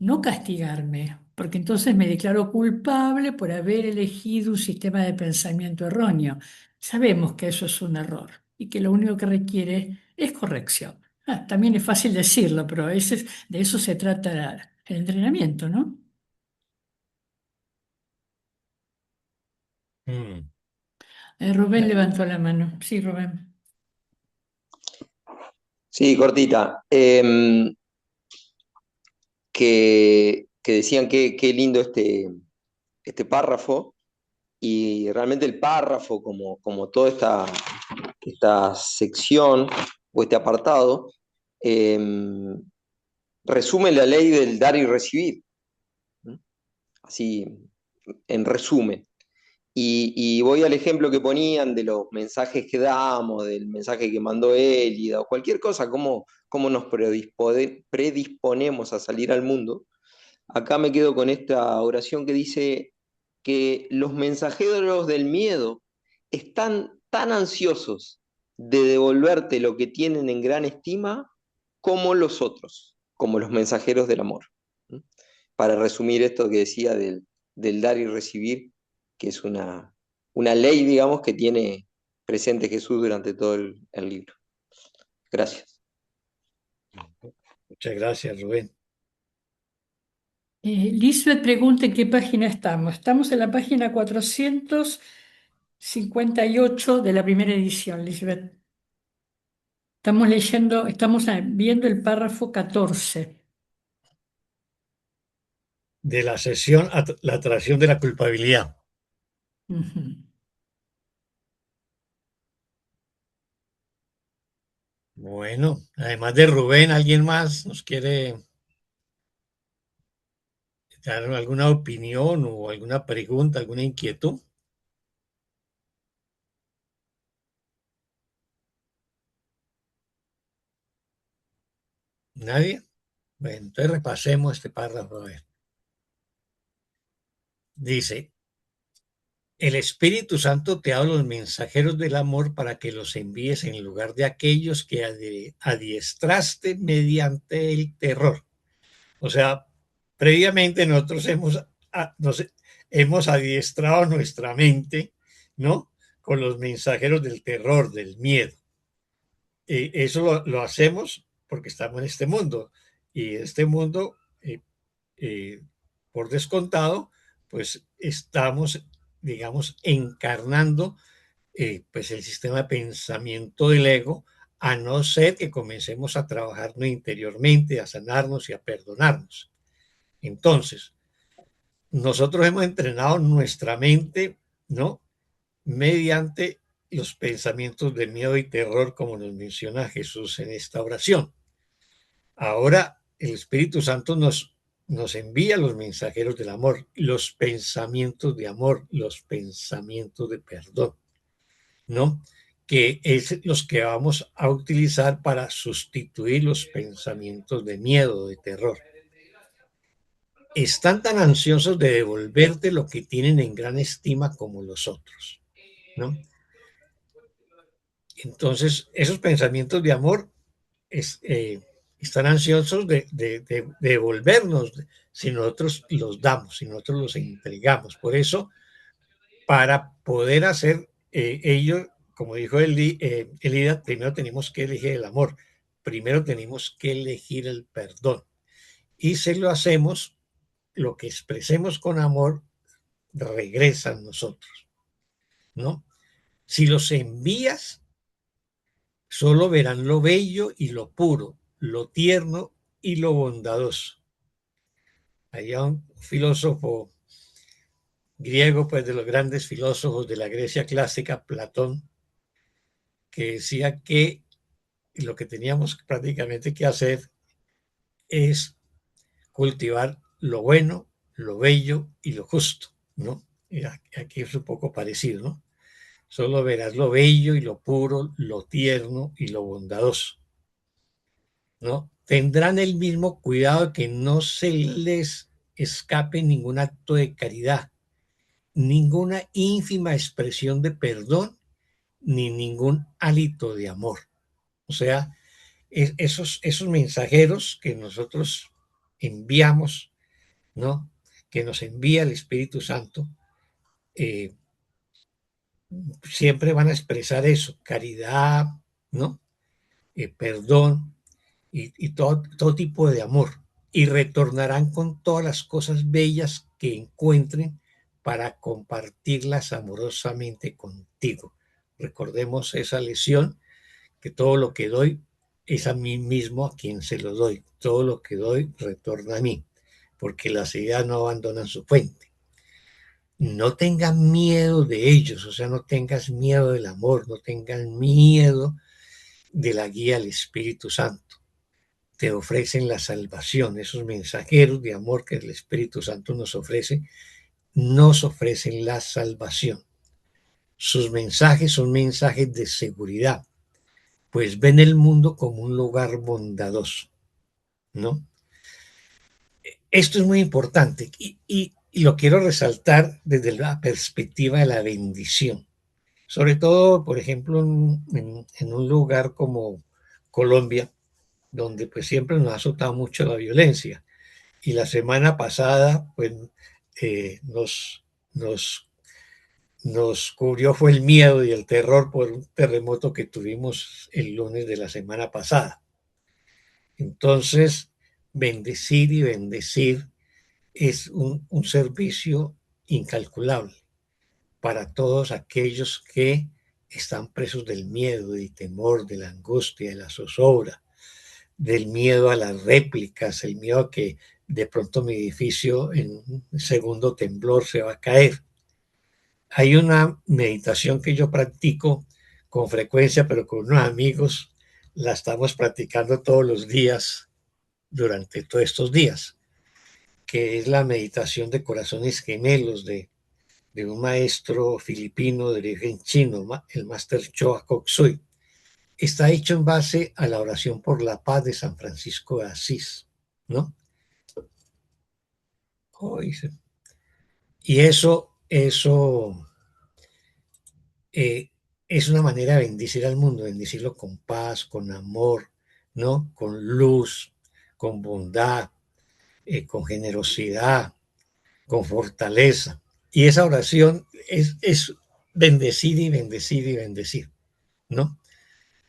Speaker 2: no castigarme, porque entonces me declaro culpable por haber elegido un sistema de pensamiento erróneo. Sabemos que eso es un error y que lo único que requiere es corrección. También es fácil decirlo, pero de eso se trata el entrenamiento, ¿no?
Speaker 1: Mm.
Speaker 2: Rubén levantó la mano. Sí, Rubén.
Speaker 5: Sí, cortita. Que decían qué lindo este párrafo, y realmente el párrafo, como toda esta sección o este apartado, eh, resume la ley del dar y recibir, ¿no? Así, en resumen. Y voy al ejemplo que ponían de los mensajes que damos, del mensaje que mandó Élida, o cualquier cosa, cómo nos predisponemos a salir al mundo. Acá me quedo con esta oración que dice que los mensajeros del miedo están tan ansiosos de devolverte lo que tienen en gran estima como los otros, como los mensajeros del amor. ¿Mm? Para resumir esto que decía del dar y recibir, que es una ley, digamos, que tiene presente Jesús durante todo el libro. Gracias.
Speaker 1: Muchas gracias, Rubén.
Speaker 2: Lisbeth pregunta en qué página estamos. Estamos en la página 458 de la primera edición, Lisbeth. Estamos viendo el párrafo 14.
Speaker 1: De la sesión La atracción de la culpabilidad.
Speaker 2: Ujú.
Speaker 1: Bueno, además de Rubén, ¿alguien más nos quiere dar alguna opinión o alguna pregunta, alguna inquietud? ¿Nadie? Bueno, entonces repasemos este párrafo. A ver. Dice, el Espíritu Santo te ha dado los mensajeros del amor para que los envíes en lugar de aquellos que adiestraste mediante el terror. O sea, previamente nosotros hemos adiestrado nuestra mente, ¿no? Con los mensajeros del terror, del miedo. Eso lo hacemos porque estamos en este mundo. Y este mundo, por descontado, pues estamos, digamos, encarnando pues el sistema de pensamiento del ego, a no ser que comencemos a trabajarnos interiormente, a sanarnos y a perdonarnos. Entonces, nosotros hemos entrenado nuestra mente, ¿no? Mediante los pensamientos de miedo y terror, como nos menciona Jesús en esta oración. Ahora el Espíritu Santo nos envía los mensajeros del amor, los pensamientos de amor, los pensamientos de perdón, ¿no? Que es los que vamos a utilizar para sustituir los pensamientos de miedo, de terror. Están tan ansiosos de devolverte lo que tienen en gran estima como los otros, ¿no? Entonces, esos pensamientos de amor están ansiosos de devolvernos si nosotros los damos, si nosotros los entregamos. Por eso, para poder hacer ello, como dijo Elida, primero tenemos que elegir el amor, primero tenemos que elegir el perdón. Y si lo hacemos, lo que expresemos con amor regresa a nosotros, ¿no? Si los envías, solo verán lo bello y lo puro, lo tierno y lo bondadoso. Había un filósofo griego, pues de los grandes filósofos de la Grecia clásica, Platón, que decía que lo que teníamos prácticamente que hacer es cultivar lo bueno, lo bello y lo justo, ¿no? Y aquí es un poco parecido, ¿no? Solo verás lo bello y lo puro, lo tierno y lo bondadoso, ¿no? Tendrán el mismo cuidado de que no se les escape ningún acto de caridad, ninguna ínfima expresión de perdón, ni ningún hálito de amor. O sea, esos mensajeros que nosotros enviamos, ¿no? Que nos envía el Espíritu Santo, eh, siempre van a expresar eso, caridad, ¿no? Perdón y todo tipo de amor. Y retornarán con todas las cosas bellas que encuentren para compartirlas amorosamente contigo. Recordemos esa lección, que todo lo que doy es a mí mismo a quien se lo doy. Todo lo que doy retorna a mí, porque las ideas no abandonan su fuente. No tengas miedo de ellos, o sea, no tengas miedo del amor, no tengas miedo de la guía del Espíritu Santo. Te ofrecen la salvación, esos mensajeros de amor que el Espíritu Santo nos ofrecen la salvación. Sus mensajes son mensajes de seguridad, pues ven el mundo como un lugar bondadoso, ¿no? Esto es muy importante y lo quiero resaltar desde la perspectiva de la bendición. Sobre todo, por ejemplo, en un lugar como Colombia, donde pues siempre nos ha azotado mucho la violencia. Y la semana pasada, pues, nos, nos cubrió fue el miedo y el terror por un terremoto que tuvimos el lunes de la semana pasada. Entonces, bendecir y bendecir es un servicio incalculable para todos aquellos que están presos del miedo, del temor, de la angustia, de la zozobra, del miedo a las réplicas, el miedo a que de pronto mi edificio en un segundo temblor se va a caer. Hay una meditación que yo practico con frecuencia, pero con unos amigos la estamos practicando todos los días durante todos estos días, que es la meditación de corazones gemelos de un maestro filipino de origen chino, el Master Choa Kok Sui. Está hecho en base a la oración por la paz de San Francisco de Asís, ¿no? Y eso es una manera de bendecir al mundo, bendecirlo con paz, con amor, ¿no? Con luz, con bondad, con generosidad, con fortaleza. Y esa oración es bendecir y bendecir y bendecir, ¿no?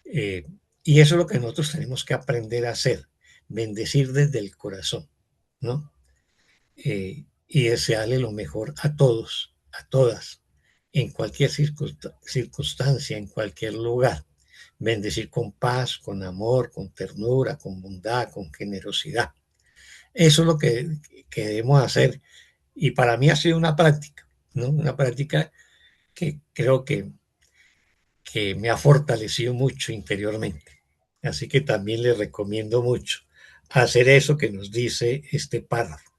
Speaker 1: Eh, y eso es lo que nosotros tenemos que aprender a hacer, bendecir desde el corazón, ¿no? Y desearle lo mejor a todos, a todas, en cualquier circunstancia, en cualquier lugar. Bendecir con paz, con amor, con ternura, con bondad, con generosidad. Eso es lo que debemos hacer. Y para mí ha sido una práctica, ¿no? Una práctica que creo que me ha fortalecido mucho interiormente. Así que también le recomiendo mucho hacer eso que nos dice este párrafo.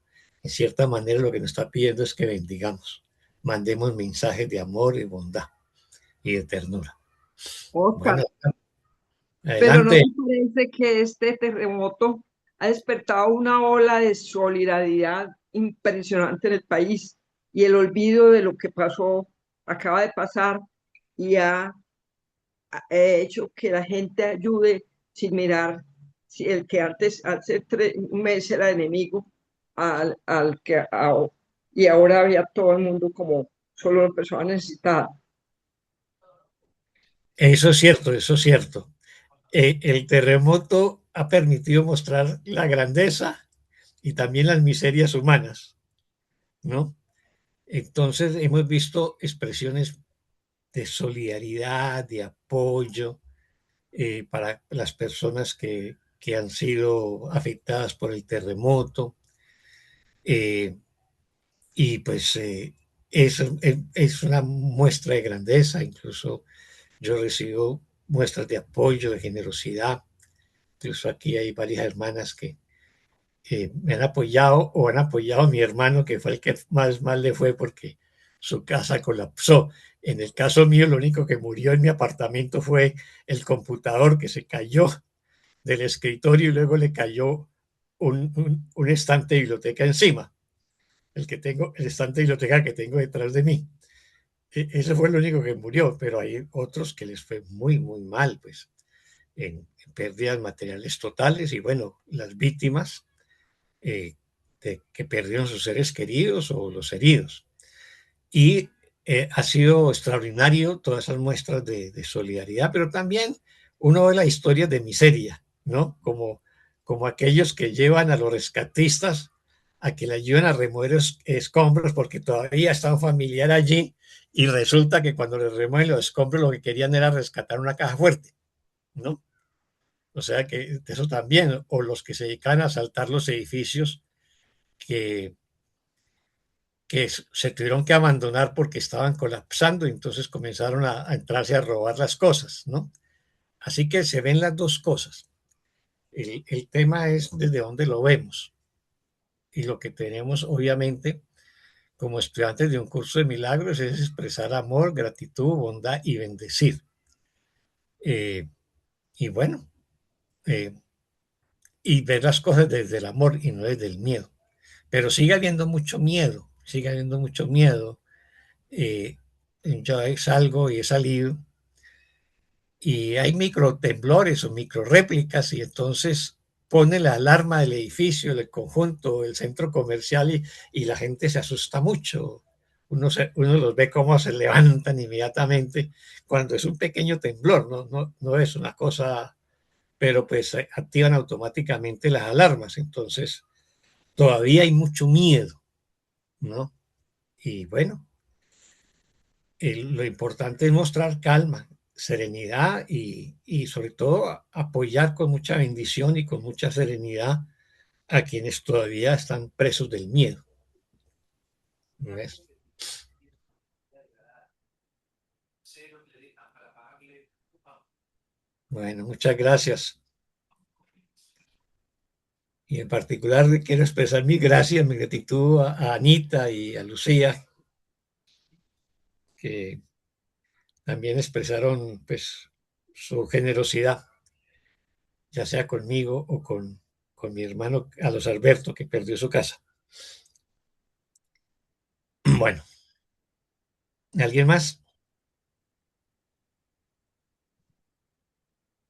Speaker 1: En cierta manera lo que nos está pidiendo es que bendigamos, mandemos mensajes de amor y bondad y de ternura.
Speaker 7: Oscar,
Speaker 1: Bueno,
Speaker 7: pero ¿no
Speaker 1: adelante.
Speaker 7: te parece que este terremoto ha despertado una ola de solidaridad impresionante en el país y el olvido de lo que pasó, acaba de pasar y ha hecho que la gente ayude sin mirar si el que antes, hace un mes era enemigo, al que y ahora había todo el mundo como solo una persona necesitada?
Speaker 1: Eso es cierto, eso es cierto. El terremoto ha permitido mostrar la grandeza y también las miserias humanas, ¿no? Entonces hemos visto expresiones de solidaridad, de apoyo para las personas que han sido afectadas por el terremoto. Eh, y pues es una muestra de grandeza, incluso yo recibo muestras de apoyo, de generosidad. Incluso aquí hay varias hermanas que me han apoyado o han apoyado a mi hermano, que fue el que más mal le fue porque su casa colapsó. En el caso mío, lo único que murió en mi apartamento fue el computador que se cayó del escritorio y luego le cayó un estante de biblioteca encima, el estante de biblioteca que tengo detrás de mí. Ese fue lo único que murió, pero hay otros que les fue muy, muy mal, pues, en pérdidas materiales totales y bueno, las víctimas que perdieron sus seres queridos o los heridos. Y ha sido extraordinario todas esas muestras de solidaridad, pero también uno ve la historia de miseria, ¿no? Como aquellos que llevan a los rescatistas a que le ayuden a remover escombros porque todavía está un familiar allí y resulta que cuando les remueven los escombros lo que querían era rescatar una caja fuerte, ¿no? O sea que eso también, o los que se dedican a asaltar los edificios que, que se tuvieron que abandonar porque estaban colapsando y entonces comenzaron a entrarse a robar las cosas, ¿no? Así que se ven las dos cosas. El tema es desde dónde lo vemos y lo que tenemos obviamente como estudiantes de un curso de milagros es expresar amor, gratitud, bondad y bendecir. Eh, y bueno, eh, y ver las cosas desde el amor y no desde el miedo. Pero sigue habiendo mucho miedo, sigue habiendo mucho miedo. Eh, yo salgo y he salido y hay micro temblores o micro réplicas y entonces pone la alarma del edificio, del conjunto, el centro comercial y la gente se asusta mucho. Uno los ve cómo se levantan inmediatamente cuando es un pequeño temblor, no es una cosa, pero pues activan automáticamente las alarmas. Entonces todavía hay mucho miedo, ¿no? Y bueno, lo importante es mostrar calma, serenidad y sobre todo apoyar con mucha bendición y con mucha serenidad a quienes todavía están presos del miedo. ¿No es? Bueno, muchas gracias. Y en particular quiero expresar mi gracias, mi gratitud a Anita y a Lucía, que también expresaron pues su generosidad, ya sea conmigo o con mi hermano Carlos Alberto, que perdió su casa. Bueno, ¿alguien más?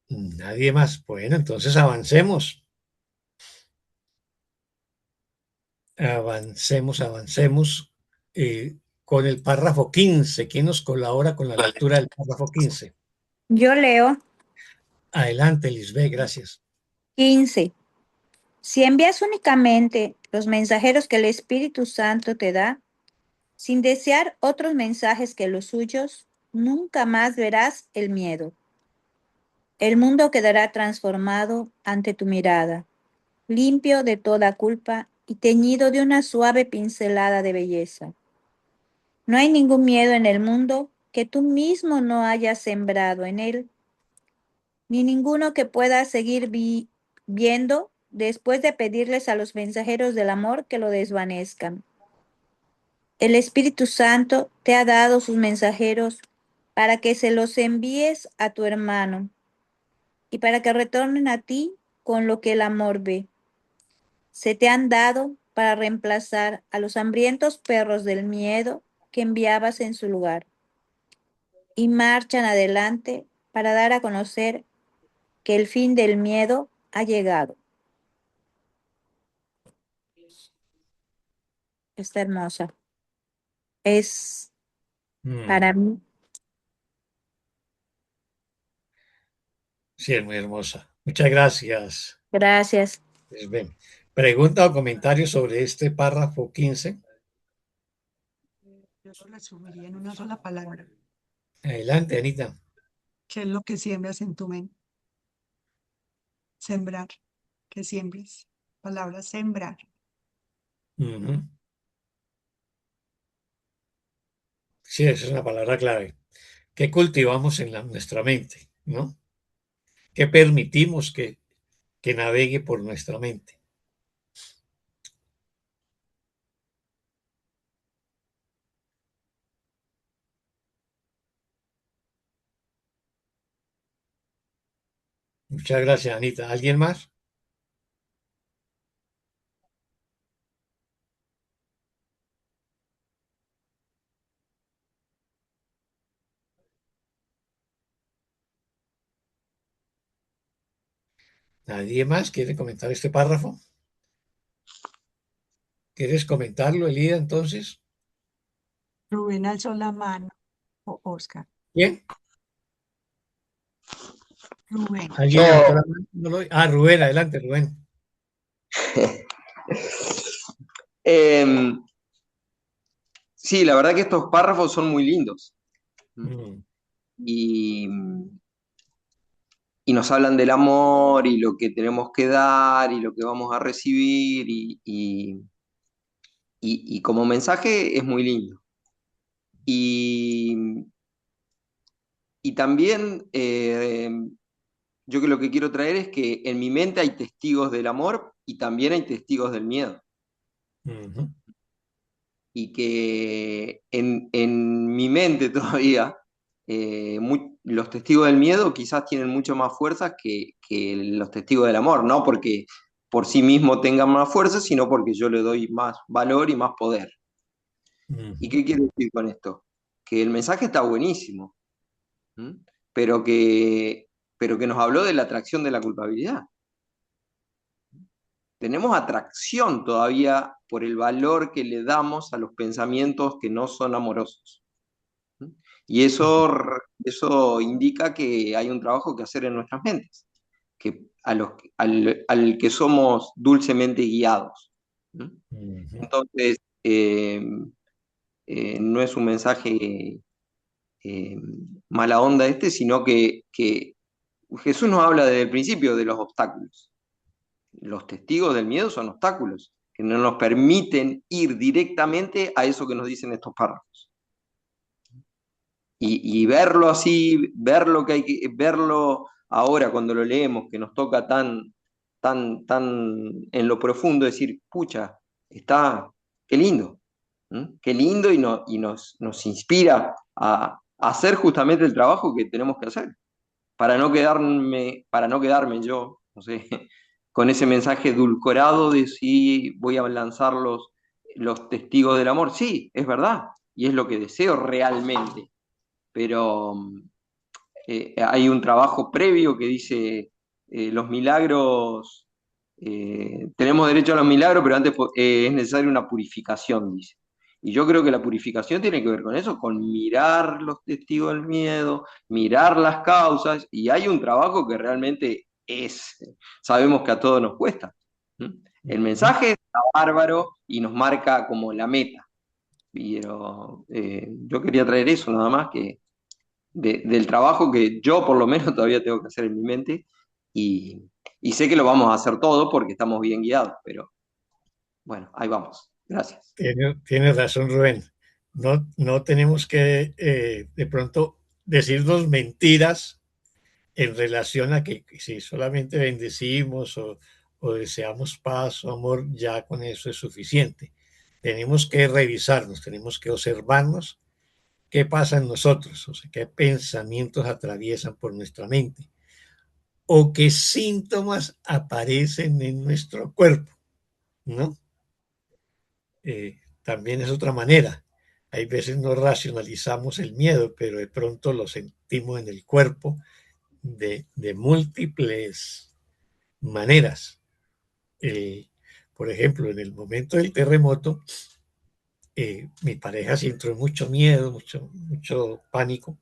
Speaker 1: Nadie más. Bueno, entonces avancemos. Avancemos con el párrafo 15. ¿Quién nos colabora con la lectura del párrafo 15?
Speaker 8: Yo leo
Speaker 1: Adelante, Lisbeth, gracias.
Speaker 8: 15. Si envías únicamente los mensajeros que el Espíritu Santo te da, sin desear otros mensajes que los suyos, nunca más verás el miedo. El mundo quedará transformado ante tu mirada, limpio de toda culpa y teñido de una suave pincelada de belleza. No hay ningún miedo en el mundo que tú mismo no hayas sembrado en él, ni ninguno que puedas seguir viendo después de pedirles a los mensajeros del amor que lo desvanezcan. El Espíritu Santo te ha dado sus mensajeros para que se los envíes a tu hermano y para que retornen a ti con lo que el amor ve. Se te han dado para reemplazar a los hambrientos perros del miedo que enviabas en su lugar. Y marchan adelante para dar a conocer que el fin del miedo ha llegado. Está hermosa. Es para mí.
Speaker 1: Sí, es muy hermosa. Muchas gracias.
Speaker 8: Gracias.
Speaker 1: Lisbeth. ¿Pregunta o comentario sobre este párrafo 15?
Speaker 9: Yo lo resumiría en una sola palabra,
Speaker 1: Adelante, Anita.
Speaker 9: que es lo que siembras en tu mente. Sembrar, que siembres. Palabra sembrar.
Speaker 1: Ujú. Sí, esa es una palabra clave. ¿Qué cultivamos en nuestra mente? ¿No? ¿Qué permitimos que navegue por nuestra mente? Muchas gracias, Anita. ¿Alguien más? ¿Nadie más quiere comentar este párrafo? ¿Quieres comentarlo, Elida, entonces?
Speaker 9: Rubén alzó la mano. O Oscar.
Speaker 1: ¿Quién?
Speaker 9: Rubén.
Speaker 1: ¿Alguien levantó la mano? Rubén, adelante, Rubén.
Speaker 5: Sí, la verdad que estos párrafos son muy lindos.
Speaker 1: Mm.
Speaker 5: Y, y nos hablan del amor y lo que tenemos que dar y lo que vamos a recibir y como mensaje es muy lindo. Y, y también yo que lo que quiero traer es que en mi mente hay testigos del amor y también hay testigos del miedo.
Speaker 1: Ujú.
Speaker 5: Y que en mi mente todavía los testigos del miedo quizás tienen mucho más fuerza que los testigos del amor, no porque por sí mismo tengan más fuerza, sino porque yo le doy más valor y más poder. ¿Y
Speaker 1: Ujú.
Speaker 5: qué quiero decir con esto? Que el mensaje está buenísimo, ¿m? pero que, pero que nos habló de la atracción de la culpabilidad. Tenemos atracción todavía por el valor que le damos a los pensamientos que no son amorosos. Y eso indica que hay un trabajo que hacer en nuestras mentes, que al que somos dulcemente guiados.
Speaker 1: Ujú.
Speaker 5: Entonces, no es un mensaje eh, mala onda este, sino que Jesús nos habla desde el principio de los obstáculos. Los testigos del miedo son obstáculos que no nos permiten ir directamente a eso que nos dicen estos párrafos. Y verlo así, verlo que hay que verlo ahora cuando lo leemos, que nos toca tan en lo profundo, decir, pucha, qué lindo, qué lindo y nos inspira a hacer justamente el trabajo que tenemos que hacer, para no quedarme yo, no sé, con ese mensaje edulcorado de si voy a lanzar los testigos del amor. Sí, es verdad, y es lo que deseo realmente, pero hay un trabajo previo que dice los milagros, tenemos derecho a los milagros, pero antes es necesaria una purificación, dice. Y yo creo que la purificación tiene que ver con eso, con mirar los testigos del miedo, mirar las causas, y hay un trabajo que realmente sabemos que a todos nos cuesta. El mensaje está bárbaro y nos marca como la meta. Pero yo quería traer eso nada más, que del trabajo que yo por lo menos todavía tengo que hacer en mi mente y, y sé que lo vamos a hacer todo porque estamos bien guiados, pero bueno, ahí vamos. Gracias.
Speaker 1: Tienes razón, Rubén. No tenemos que de pronto decirnos mentiras en relación a que si solamente bendecimos o deseamos paz o amor, ya con eso es suficiente. Tenemos que revisarnos, tenemos que observarnos qué pasa en nosotros, o sea, qué pensamientos atraviesan por nuestra mente o qué síntomas aparecen en nuestro cuerpo, ¿no? También es otra manera. Hay veces no racionalizamos el miedo, pero de pronto lo sentimos en el cuerpo de múltiples maneras. Por ejemplo, en el momento del terremoto, mi pareja sí entró en mucho miedo, mucho pánico.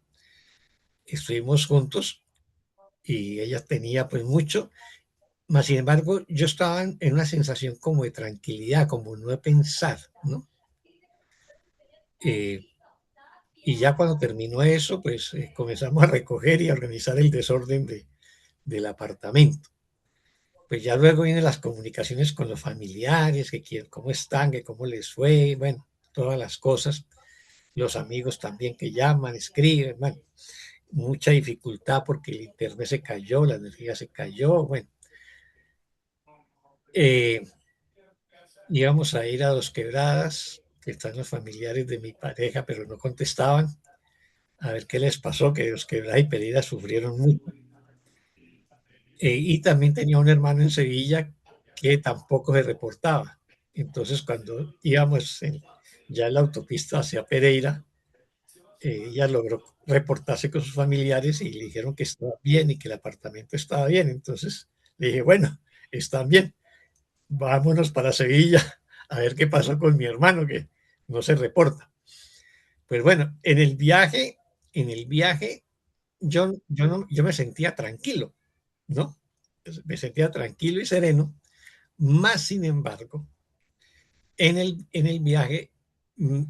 Speaker 1: Estuvimos juntos y ella tenía pues mucho, mas sin embargo yo estaba en una sensación como de tranquilidad, como no de pensar, ¿no? Eh, y ya cuando terminó eso, pues comenzamos a recoger y a organizar el desorden del apartamento. Pues ya luego vienen las comunicaciones con los familiares, que cómo están, que cómo les fue, bueno, todas las cosas. Los amigos también que llaman, escriben, bueno, mucha dificultad porque el internet se cayó, la energía se cayó, bueno. Íbamos a ir a Dos Quebradas, que están los familiares de mi pareja, pero no contestaban, a ver qué les pasó, que Dos Quebradas y Pereira sufrieron mucho. Y también tenía un hermano en Sevilla que tampoco se reportaba. Entonces, cuando íbamos ya en la autopista hacia Pereira, ella logró reportarse con sus familiares y le dijeron que estaba bien y que el apartamento estaba bien. Entonces le dije, bueno, están bien, vámonos para Sevilla a ver qué pasó con mi hermano que no se reporta. Pues bueno, en el viaje yo me sentía tranquilo, ¿no? Me sentía tranquilo y sereno, más sin embargo, en el viaje mm,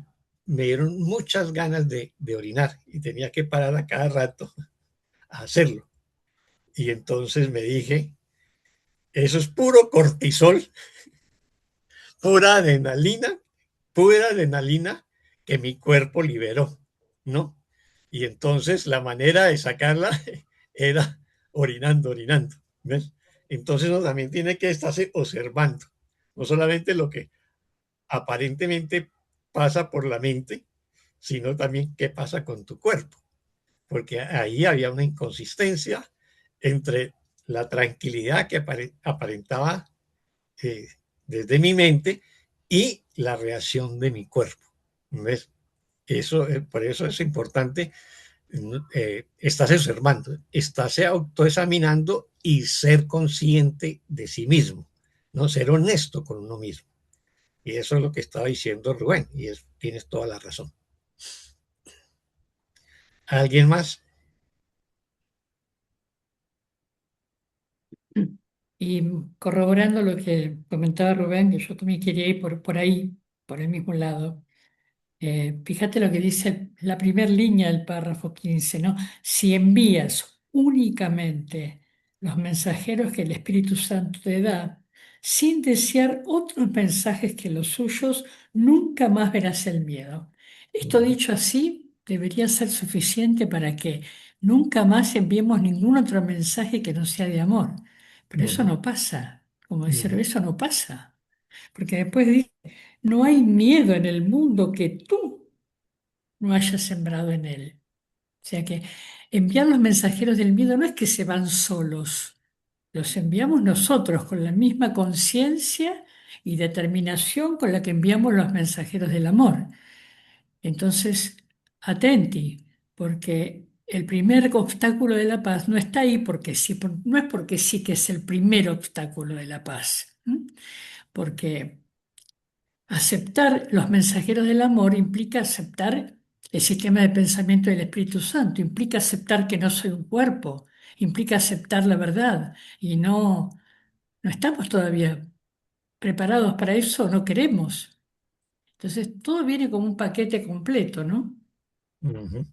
Speaker 1: me dieron muchas ganas de orinar y tenía que parar a cada rato a hacerlo. Y entonces me dije, eso es puro cortisol, pura adrenalina, pura adrenalina que mi cuerpo liberó, ¿no? Y entonces la manera de sacarla era orinando, ¿ves? Entonces uno también tiene que estarse observando, no solamente lo que aparentemente pasa por la mente, sino también qué pasa con tu cuerpo, porque ahí había una inconsistencia entre la tranquilidad que aparentaba eh, desde mi mente y la reacción de mi cuerpo. ¿Ves? Por eso es importante estarse observando, estarse autoexaminando y ser consciente de sí mismo, ¿no? Ser honesto con uno mismo. Y eso es lo que estaba diciendo Rubén, y tienes toda la razón. ¿Alguien más?
Speaker 2: Y corroborando lo que comentaba Rubén, que yo también quería ir por ahí, por el mismo lado. Fíjate lo que dice la primera línea del párrafo 15, ¿no? Si envías únicamente los mensajeros que el Espíritu Santo te da, sin desear otros mensajes que los suyos, nunca más verás el miedo. Esto dicho así, debería ser suficiente para que nunca más enviemos ningún otro mensaje que no sea de amor. Pero eso no pasa, como decir, eso no pasa. Porque después dice, no hay miedo en el mundo que tú no hayas sembrado en él. O sea que enviar los mensajeros del miedo no es que se van solos, los enviamos nosotros con la misma conciencia y determinación con la que enviamos los mensajeros del amor. Entonces, atenti, porque el primer obstáculo de la paz no está ahí porque sí, no es porque sí que es el primer obstáculo de la paz, ¿m? Porque aceptar los mensajeros del amor implica aceptar el sistema de pensamiento del Espíritu Santo, implica aceptar que no soy un cuerpo, implica aceptar la verdad y no estamos todavía preparados para eso, no queremos. Entonces, todo viene como un paquete completo, ¿no?
Speaker 1: Ujú.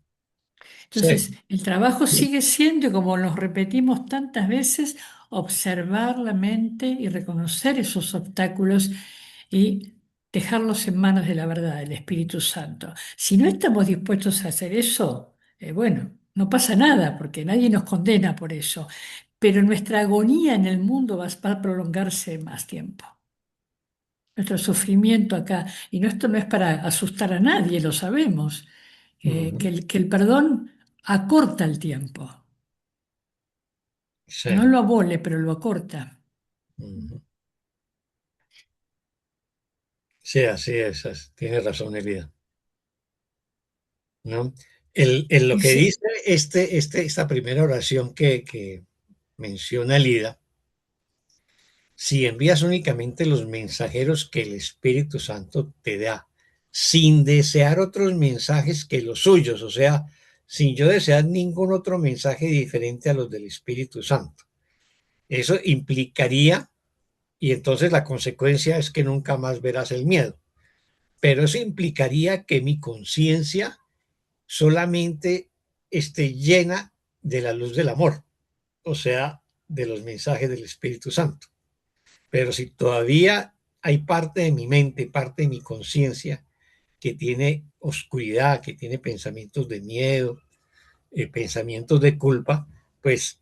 Speaker 2: Entonces,
Speaker 1: Sí.
Speaker 2: el trabajo sigue siendo, y como nos repetimos tantas veces, observar la mente y reconocer esos obstáculos y dejarlos en manos de la verdad, del Espíritu Santo. Si no estamos dispuestos a hacer eso, bueno, no pasa nada, porque nadie nos condena por eso, pero nuestra agonía en el mundo va a prolongarse más tiempo. Nuestro sufrimiento acá, y esto no es para asustar a nadie, lo sabemos,
Speaker 1: Ujú.
Speaker 2: que el perdón acorta el tiempo. No
Speaker 1: Sí.
Speaker 2: lo abole, pero lo acorta.
Speaker 1: Ujú. Sí, así es. Tiene razón, Elida, ¿no? Lo que
Speaker 2: Dice,
Speaker 1: dice esta primera oración que menciona Elida, si envías únicamente los mensajeros que el Espíritu Santo te da, sin desear otros mensajes que los suyos, o sea, sin yo desear ningún otro mensaje diferente a los del Espíritu Santo. Eso implicaría, y entonces la consecuencia es que nunca más verás el miedo, pero eso implicaría que mi conciencia solamente esté llena de la luz del amor, o sea, de los mensajes del Espíritu Santo. Pero si todavía hay parte de mi mente, parte de mi conciencia que tiene oscuridad, que tiene pensamientos de miedo, pensamientos de culpa, pues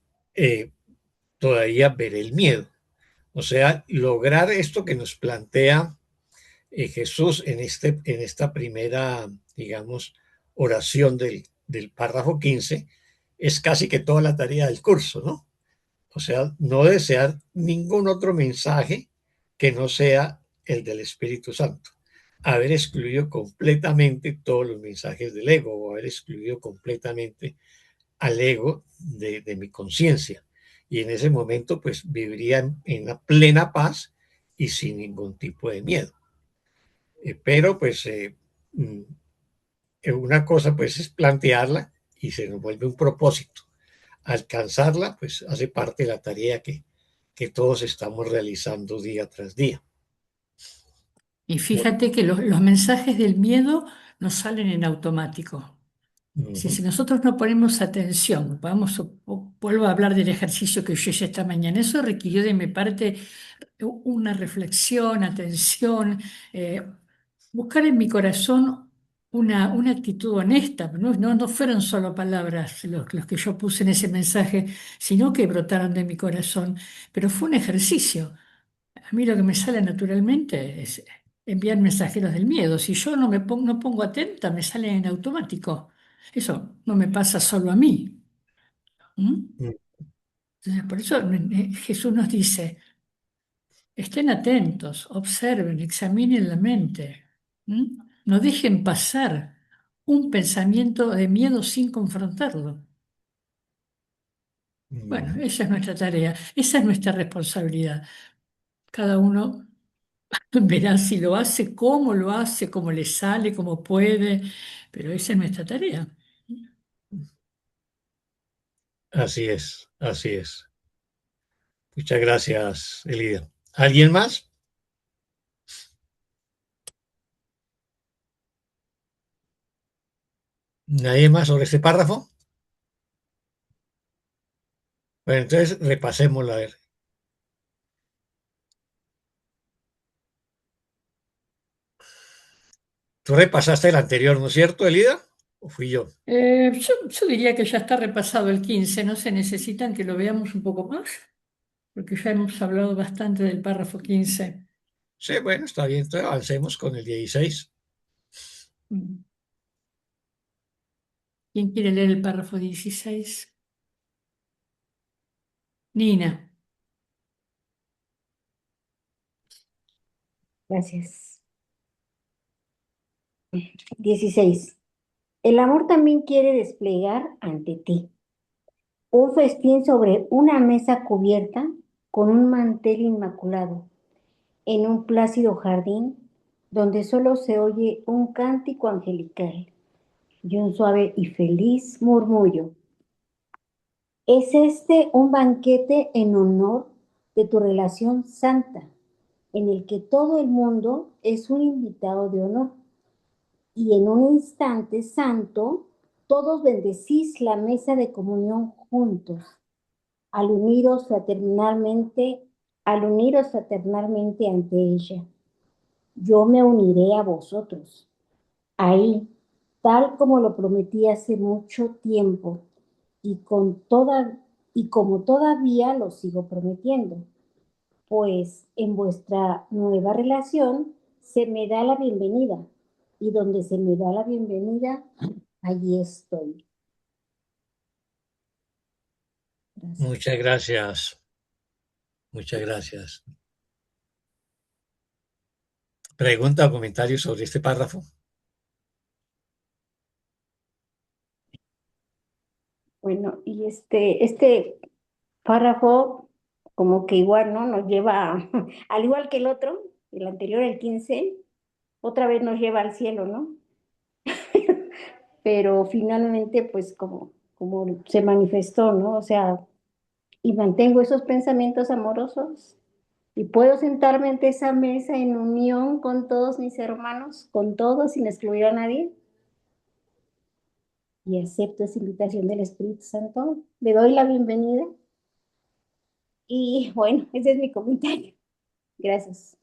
Speaker 1: todavía veré el miedo. O sea, lograr esto que nos plantea Jesús en esta primera, digamos, oración del párrafo 15, es casi que toda la tarea del curso, ¿no? O sea, no desear ningún otro mensaje que no sea el del Espíritu Santo. Haber excluido completamente todos los mensajes del ego o haber excluido completamente al ego de mi conciencia. Y en ese momento, pues viviría en una plena paz y sin ningún tipo de miedo. Pero, pues, una cosa, pues, es plantearla y se nos vuelve un propósito. Alcanzarla, pues hace parte de la tarea que todos estamos realizando día tras día.
Speaker 2: y fíjate que los mensajes del miedo nos salen en automático. Si
Speaker 1: Ujú.
Speaker 2: nosotros no ponemos atención, vuelvo a hablar del ejercicio que yo hice esta mañana, eso requirió de mi parte una reflexión, atención, buscar en mi corazón una actitud honesta. No fueron solo palabras los que yo puse en ese mensaje, sino que brotaron de mi corazón, pero fue un ejercicio. A mí lo que me sale naturalmente es enviar mensajeros del miedo. Si yo no pongo atenta, me sale en automático. Eso no me pasa solo a mí. ¿Mm? Entonces, por eso Jesús nos dice, estén atentos, observen, examinen la mente. ¿Mm? No dejen pasar un pensamiento de miedo sin confrontarlo. Bueno,
Speaker 1: Ujú.
Speaker 2: esa es nuestra tarea, esa es nuestra responsabilidad. Cada uno verá si lo hace, cómo le sale, cómo puede, pero esa es nuestra tarea.
Speaker 1: Así es, así es. Muchas gracias, Elida. ¿Alguien más? ¿Nadie más sobre este párrafo? Bueno, entonces repasémoslo a ver. Tú repasaste el anterior, ¿no es cierto, Elida? ¿O fui yo?
Speaker 2: Yo diría que ya está repasado el 15, no se necesitan que lo veamos un poco más, porque ya hemos hablado bastante del párrafo 15.
Speaker 1: Sí, bueno, está bien, entonces avancemos con el 16.
Speaker 2: Mm. ¿Quién quiere leer el párrafo 16? Nina.
Speaker 4: Gracias. 16. El amor también quiere desplegar ante ti un festín sobre una mesa cubierta con un mantel inmaculado, en un plácido jardín donde solo se oye un cántico angelical y un suave y feliz murmullo. Es este un banquete en honor de tu relación santa, en el que todo el mundo es un invitado de honor. Y en un instante santo, todos bendecís la mesa de comunión juntos, al uniros fraternalmente, al uniros fraternalmente ante ella. Yo me uniré a vosotros, ahí, tal como lo prometí hace mucho tiempo, y y como todavía lo sigo prometiendo, pues en vuestra nueva relación se me da la bienvenida, y donde se me da la bienvenida, allí estoy. Gracias.
Speaker 1: Muchas gracias. Muchas gracias. ¿Pregunta o comentario sobre este párrafo?
Speaker 4: Bueno, y este párrafo como que igual, ¿no? Nos lleva, al igual que el otro, el anterior, el 15, otra vez nos lleva al cielo, ¿no? Pero finalmente, pues como se manifestó, ¿no? O sea, y mantengo esos pensamientos amorosos y puedo sentarme ante esa mesa en unión con todos mis hermanos, con todos, sin excluir a nadie, y acepto esa invitación del Espíritu Santo. Le doy la bienvenida y bueno, ese es mi comentario. Gracias.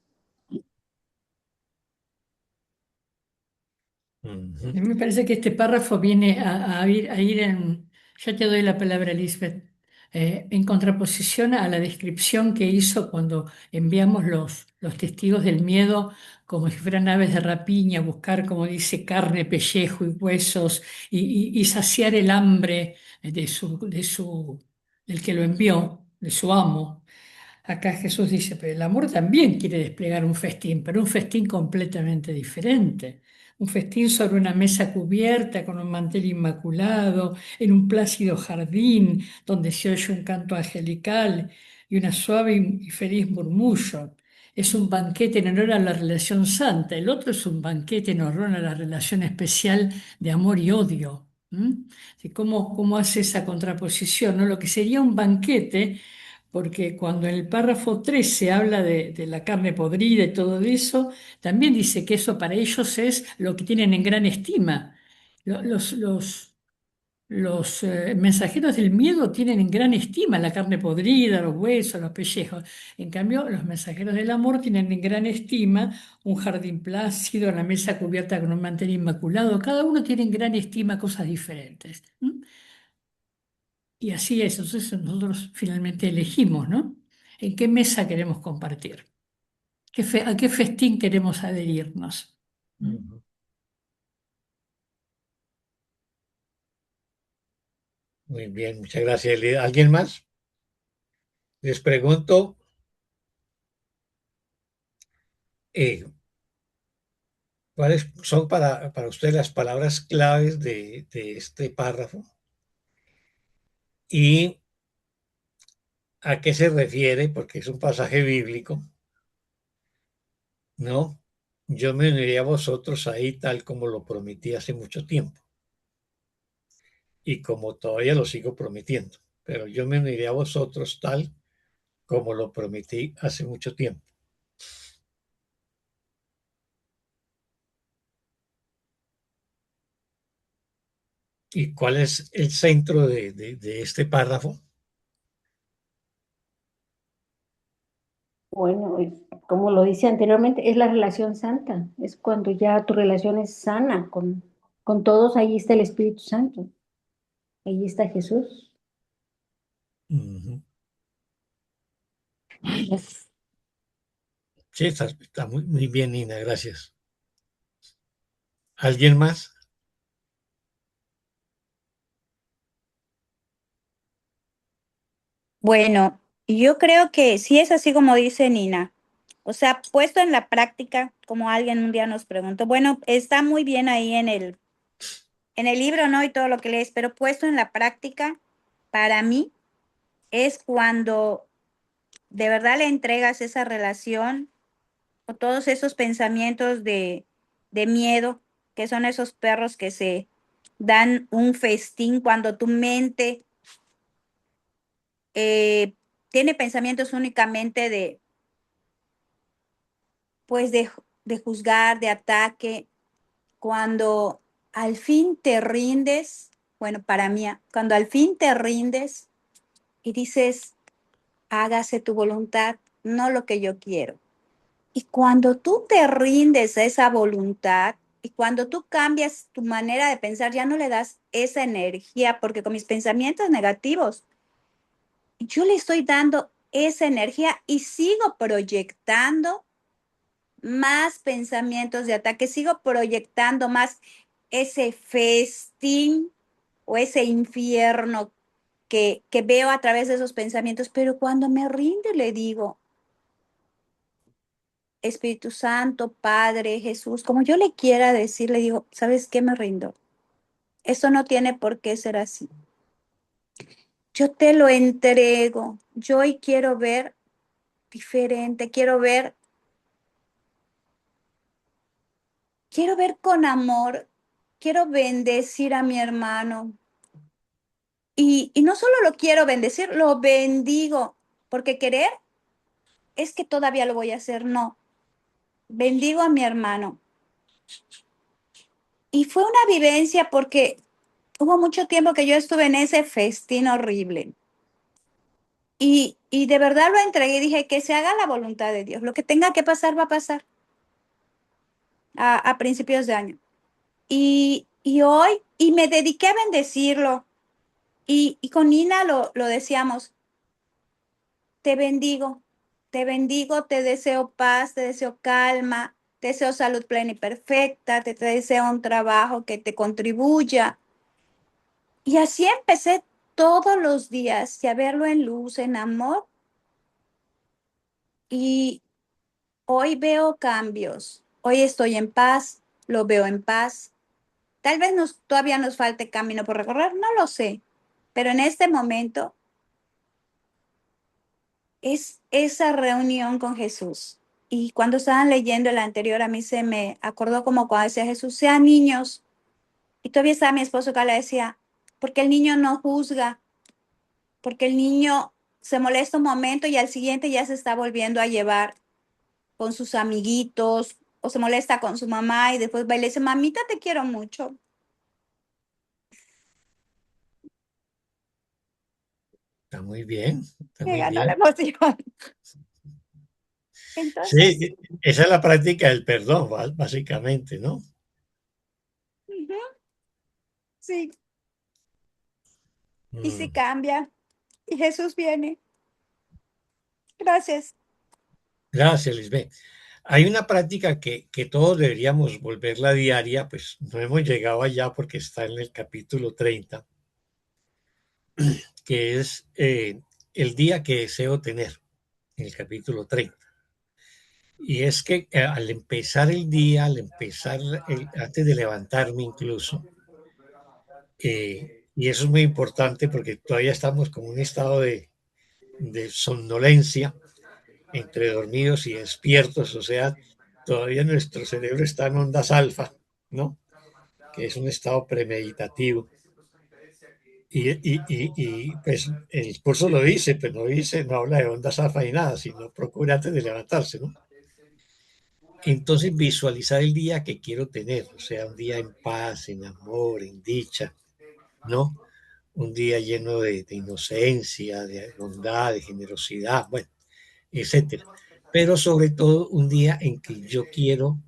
Speaker 2: A mí me parece que este párrafo viene a ir en, ya te doy la palabra, Lisbeth, en contraposición a la descripción que hizo cuando enviamos los testigos del miedo como si fueran aves de rapiña, buscar, como dice, carne, pellejo y huesos y saciar el hambre del que lo envió, de su amo. Acá Jesús dice, pero el amor también quiere desplegar un festín, pero un festín completamente diferente. Un festín sobre una mesa cubierta con un mantel inmaculado, en un plácido jardín donde se oye un canto angelical y una suave y feliz murmullo. Es un banquete en honor a la relación santa. El otro es un banquete en honor a la relación especial de amor y odio. ¿Mm? ¿Cómo hace esa contraposición, ¿no? Lo que sería un banquete, porque cuando en el párrafo 13 habla de la carne podrida y todo eso, también dice que eso para ellos es lo que tienen en gran estima. Los mensajeros del miedo tienen en gran estima la carne podrida, los huesos, los pellejos. En cambio, los mensajeros del amor tienen en gran estima un jardín plácido, la mesa cubierta con un mantel inmaculado. Cada uno tiene en gran estima cosas diferentes. ¿Mm? Y así es, entonces nosotros finalmente elegimos, ¿no? ¿En qué mesa queremos compartir? ¿A qué festín queremos adherirnos?
Speaker 1: Ujú. Muy bien, muchas gracias, Elida. ¿Alguien más? Les pregunto, eh, ¿cuáles son para ustedes las palabras claves de este párrafo? ¿Y a qué se refiere? Porque es un pasaje bíblico, ¿no? Yo me uniría a vosotros ahí tal como lo prometí hace mucho tiempo y como todavía lo sigo prometiendo, pero yo me uniría a vosotros tal como lo prometí hace mucho tiempo. ¿Y cuál es el centro de este párrafo?
Speaker 4: Bueno, como lo dice anteriormente, es la relación santa, es cuando ya tu relación es sana con todos, ahí está el Espíritu Santo, ahí está Jesús.
Speaker 1: Ujú.
Speaker 4: Yes.
Speaker 1: Sí, está muy, muy bien, Nina, gracias. ¿Alguien más?
Speaker 8: Bueno, yo creo que sí es así como dice Nina. O sea, puesto en la práctica, como alguien un día nos preguntó, bueno, está muy bien ahí en el libro, ¿no? Y todo lo que lees, pero puesto en la práctica, para mí es cuando de verdad le entregas esa relación o todos esos pensamientos de miedo, que son esos perros que se dan un festín cuando tu mente tiene pensamientos únicamente de, pues de juzgar, de ataque, cuando al fin te rindes, bueno, para mí, cuando al fin te rindes y dices, hágase tu voluntad, no lo que yo quiero. Y cuando tú te rindes a esa voluntad y cuando tú cambias tu manera de pensar, ya no le das esa energía, porque con mis pensamientos negativos, yo le estoy dando esa energía y sigo proyectando más pensamientos de ataque, sigo proyectando más ese festín o ese infierno que veo a través de esos pensamientos, pero cuando me rindo le digo, Espíritu Santo, Padre, Jesús, como yo le quiera decir, le digo, ¿sabes qué? Me rindo. Esto no tiene por qué ser así. Yo te lo entrego. Yo hoy quiero ver diferente, quiero ver con amor, quiero bendecir a mi hermano. Y no solo lo quiero bendecir, lo bendigo, porque querer es que todavía lo voy a hacer, no. Bendigo a mi hermano. Y fue una vivencia porque hubo mucho tiempo que yo estuve en ese festín horrible. Y de verdad lo entregué y dije que se haga la voluntad de Dios. Lo que tenga que pasar va a pasar a principios de año. Y hoy, y me dediqué a bendecirlo. Y con Nina lo decíamos, te bendigo, te deseo paz, te deseo calma, te deseo salud plena y perfecta, te deseo un trabajo que te contribuya. Y así empecé todos los días y a verlo en luz, en amor. Y hoy veo cambios. Hoy estoy en paz, lo veo en paz. Tal vez todavía nos falte camino por recorrer, no lo sé. Pero en este momento es esa reunión con Jesús. Y cuando estaban leyendo el anterior, a mí se me acordó como cuando decía Jesús, sean niños. Y todavía estaba mi esposo que le decía, porque el niño no juzga, porque el niño se molesta un momento y al siguiente ya se está volviendo a llevar con sus amiguitos o se molesta con su mamá y después va y le dice, mamita, te quiero mucho.
Speaker 1: Está muy bien, está
Speaker 8: Me
Speaker 1: muy
Speaker 8: ganó la
Speaker 1: bien.
Speaker 8: emoción. Entonces,
Speaker 1: Sí, esa es la práctica del perdón, básicamente, ¿no?
Speaker 8: ujú, sí, y
Speaker 1: Mm.
Speaker 8: si cambia y Jesús viene. Gracias.
Speaker 1: Gracias, Lisbeth. Hay una práctica que todos deberíamos volverla diaria, pues no hemos llegado allá porque está en el capítulo 30, que es el día que deseo tener, en el capítulo 30. Y es que al empezar el día, antes de levantarme incluso, y eso es muy importante porque todavía estamos con un estado de somnolencia entre dormidos y despiertos, o sea, todavía nuestro cerebro está en ondas alfa, ¿no? Que es un estado premeditativo. Pues el curso lo dice, pero no dice, no habla de ondas alfa ni nada, sino procura antes de levantarse, ¿no? Entonces visualizar el día que quiero tener, o sea, un día en paz, en amor, en dicha, ¿no? Un día lleno de inocencia, de bondad, de generosidad, bueno, etcétera. Pero sobre todo un día en que yo quiero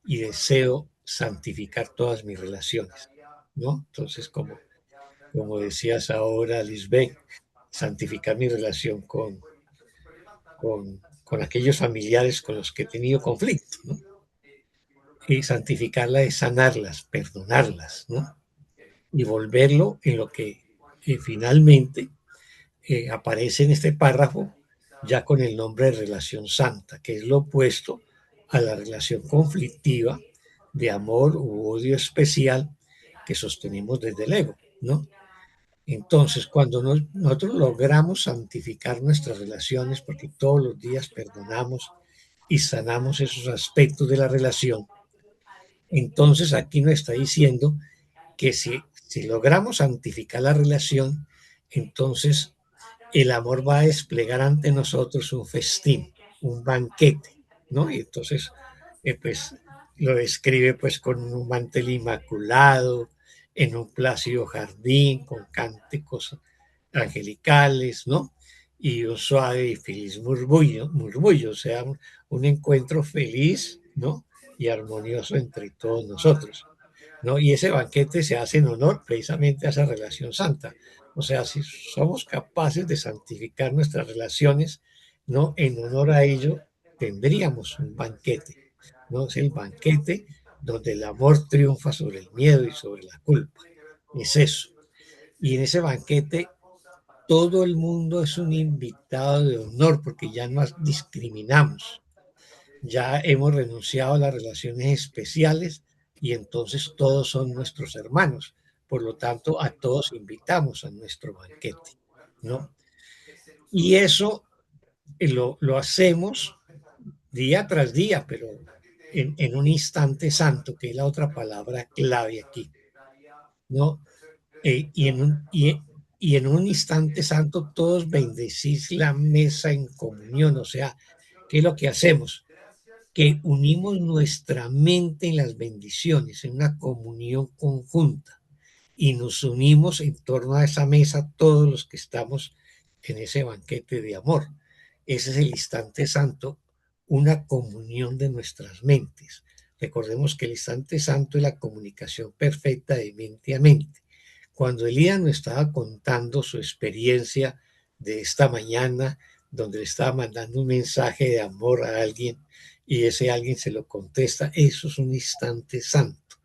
Speaker 1: y deseo santificar todas mis relaciones, ¿no? Entonces, como decías ahora, Lisbeth, santificar mi relación con aquellos familiares con los que he tenido conflicto, ¿no? Y santificarla es sanarlas, perdonarlas, ¿no? Y volverlo en lo que finalmente aparece en este párrafo ya con el nombre de relación santa, que es lo opuesto a la relación conflictiva de amor u odio especial que sostenemos desde el ego, ¿no? Entonces, cuando nosotros logramos santificar nuestras relaciones, porque todos los días perdonamos y sanamos esos aspectos de la relación, entonces aquí nos está diciendo que si logramos santificar la relación, entonces el amor va a desplegar ante nosotros un festín, un banquete, ¿no? Y entonces, pues lo describe pues con un mantel inmaculado, en un plácido jardín, con cánticos angelicales, ¿no? Y un suave y feliz murmullo, o sea, un encuentro feliz, ¿no? Y armonioso entre todos nosotros, ¿no? Y ese banquete se hace en honor precisamente a esa relación santa. O sea, si somos capaces de santificar nuestras relaciones, ¿no? En honor a ello, tendríamos un banquete, ¿no? Es el banquete donde el amor triunfa sobre el miedo y sobre la culpa. Es eso. Y en ese banquete todo el mundo es un invitado de honor porque ya no discriminamos, ya hemos renunciado a las relaciones especiales y entonces todos son nuestros hermanos. Por lo tanto, a todos invitamos a nuestro banquete, ¿no? Y eso lo hacemos día tras día, pero en un instante santo, que es la otra palabra clave aquí, ¿no? Y en un instante santo todos bendecís la mesa en comunión, o sea, ¿qué es lo que hacemos? Que unimos nuestra mente en las bendiciones, en una comunión conjunta, y nos unimos en torno a esa mesa todos los que estamos en ese banquete de amor. Ese es el instante santo, una comunión de nuestras mentes. Recordemos que el instante santo es la comunicación perfecta de mente a mente. Cuando Elías nos estaba contando su experiencia de esta mañana, donde le estaba mandando un mensaje de amor a alguien y ese alguien se lo contesta, eso es un instante santo.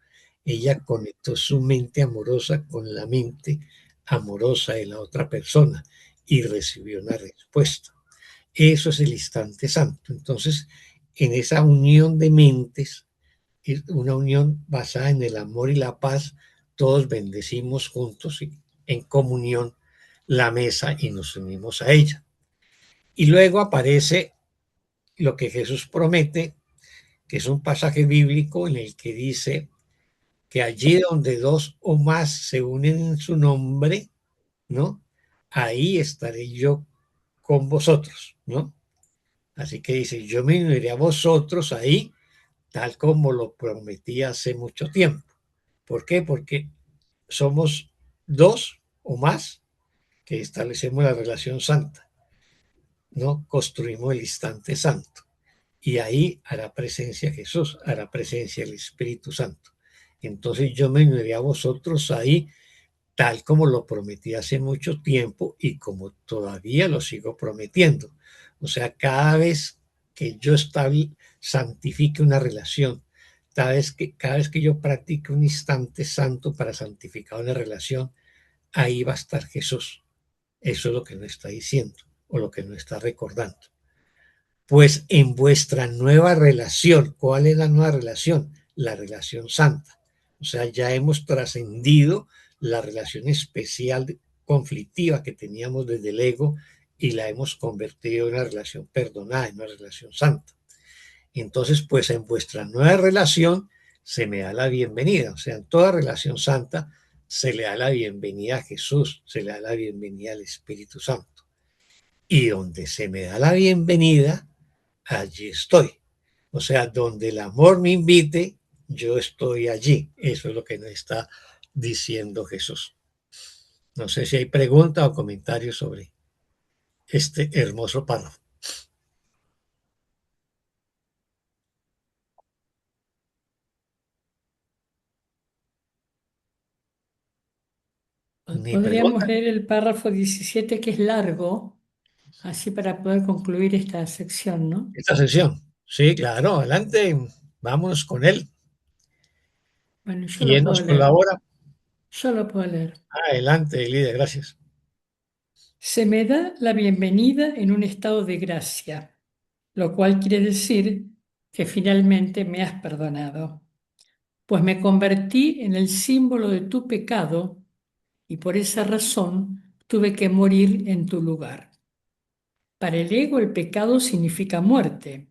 Speaker 1: Ella conectó su mente amorosa con la mente amorosa de la otra persona y recibió una respuesta. Eso es el instante santo. Entonces, en esa unión de mentes, una unión basada en el amor y la paz, todos bendecimos juntos y en comunión la mesa y nos unimos a ella. Y luego aparece lo que Jesús promete, que es un pasaje bíblico en el que dice que allí donde dos o más se unen en su nombre, ¿no? Ahí estaré yo con vosotros, ¿no? Así que dice, yo me uniré a vosotros ahí, tal como lo prometí hace mucho tiempo. ¿Por qué? Porque somos dos o más que establecemos la relación santa, ¿no? Construimos el instante santo. Y ahí hará presencia Jesús, hará presencia el Espíritu Santo. Entonces yo me uniré a vosotros ahí, tal como lo prometí hace mucho tiempo y como todavía lo sigo prometiendo. O sea, cada vez que yo santifique una relación, cada vez que yo practique un instante santo para santificar una relación, ahí va a estar Jesús. Eso es lo que nos está diciendo o lo que nos está recordando. Pues en vuestra nueva relación, ¿cuál es la nueva relación? La relación santa. O sea, ya hemos trascendido la relación especial conflictiva que teníamos desde el ego y la hemos convertido en una relación perdonada, en una relación santa. Entonces, pues en vuestra nueva relación se me da la bienvenida. O sea, en toda relación santa se le da la bienvenida a Jesús, se le da la bienvenida al Espíritu Santo. Y donde se me da la bienvenida, allí estoy. O sea, donde el amor me invite, yo estoy allí. Eso es lo que nos está diciendo Jesús. No sé si hay pregunta o comentarios sobre este hermoso párrafo.
Speaker 2: Podríamos leer el párrafo 17, que es largo, así para poder concluir esta sección, ¿no?
Speaker 1: Esta sesión. Sí, claro, adelante, vámonos con él.
Speaker 2: Bueno, yo
Speaker 1: ¿Quién
Speaker 2: lo
Speaker 1: nos
Speaker 2: puedo leer.
Speaker 1: colabora?
Speaker 2: Yo lo puedo leer.
Speaker 1: Adelante, líder, gracias.
Speaker 2: Se me da la bienvenida en un estado de gracia, lo cual quiere decir que finalmente me has perdonado. pues me convertí en el símbolo de tu pecado y por esa razón tuve que morir en tu lugar. Para el ego el pecado significa muerte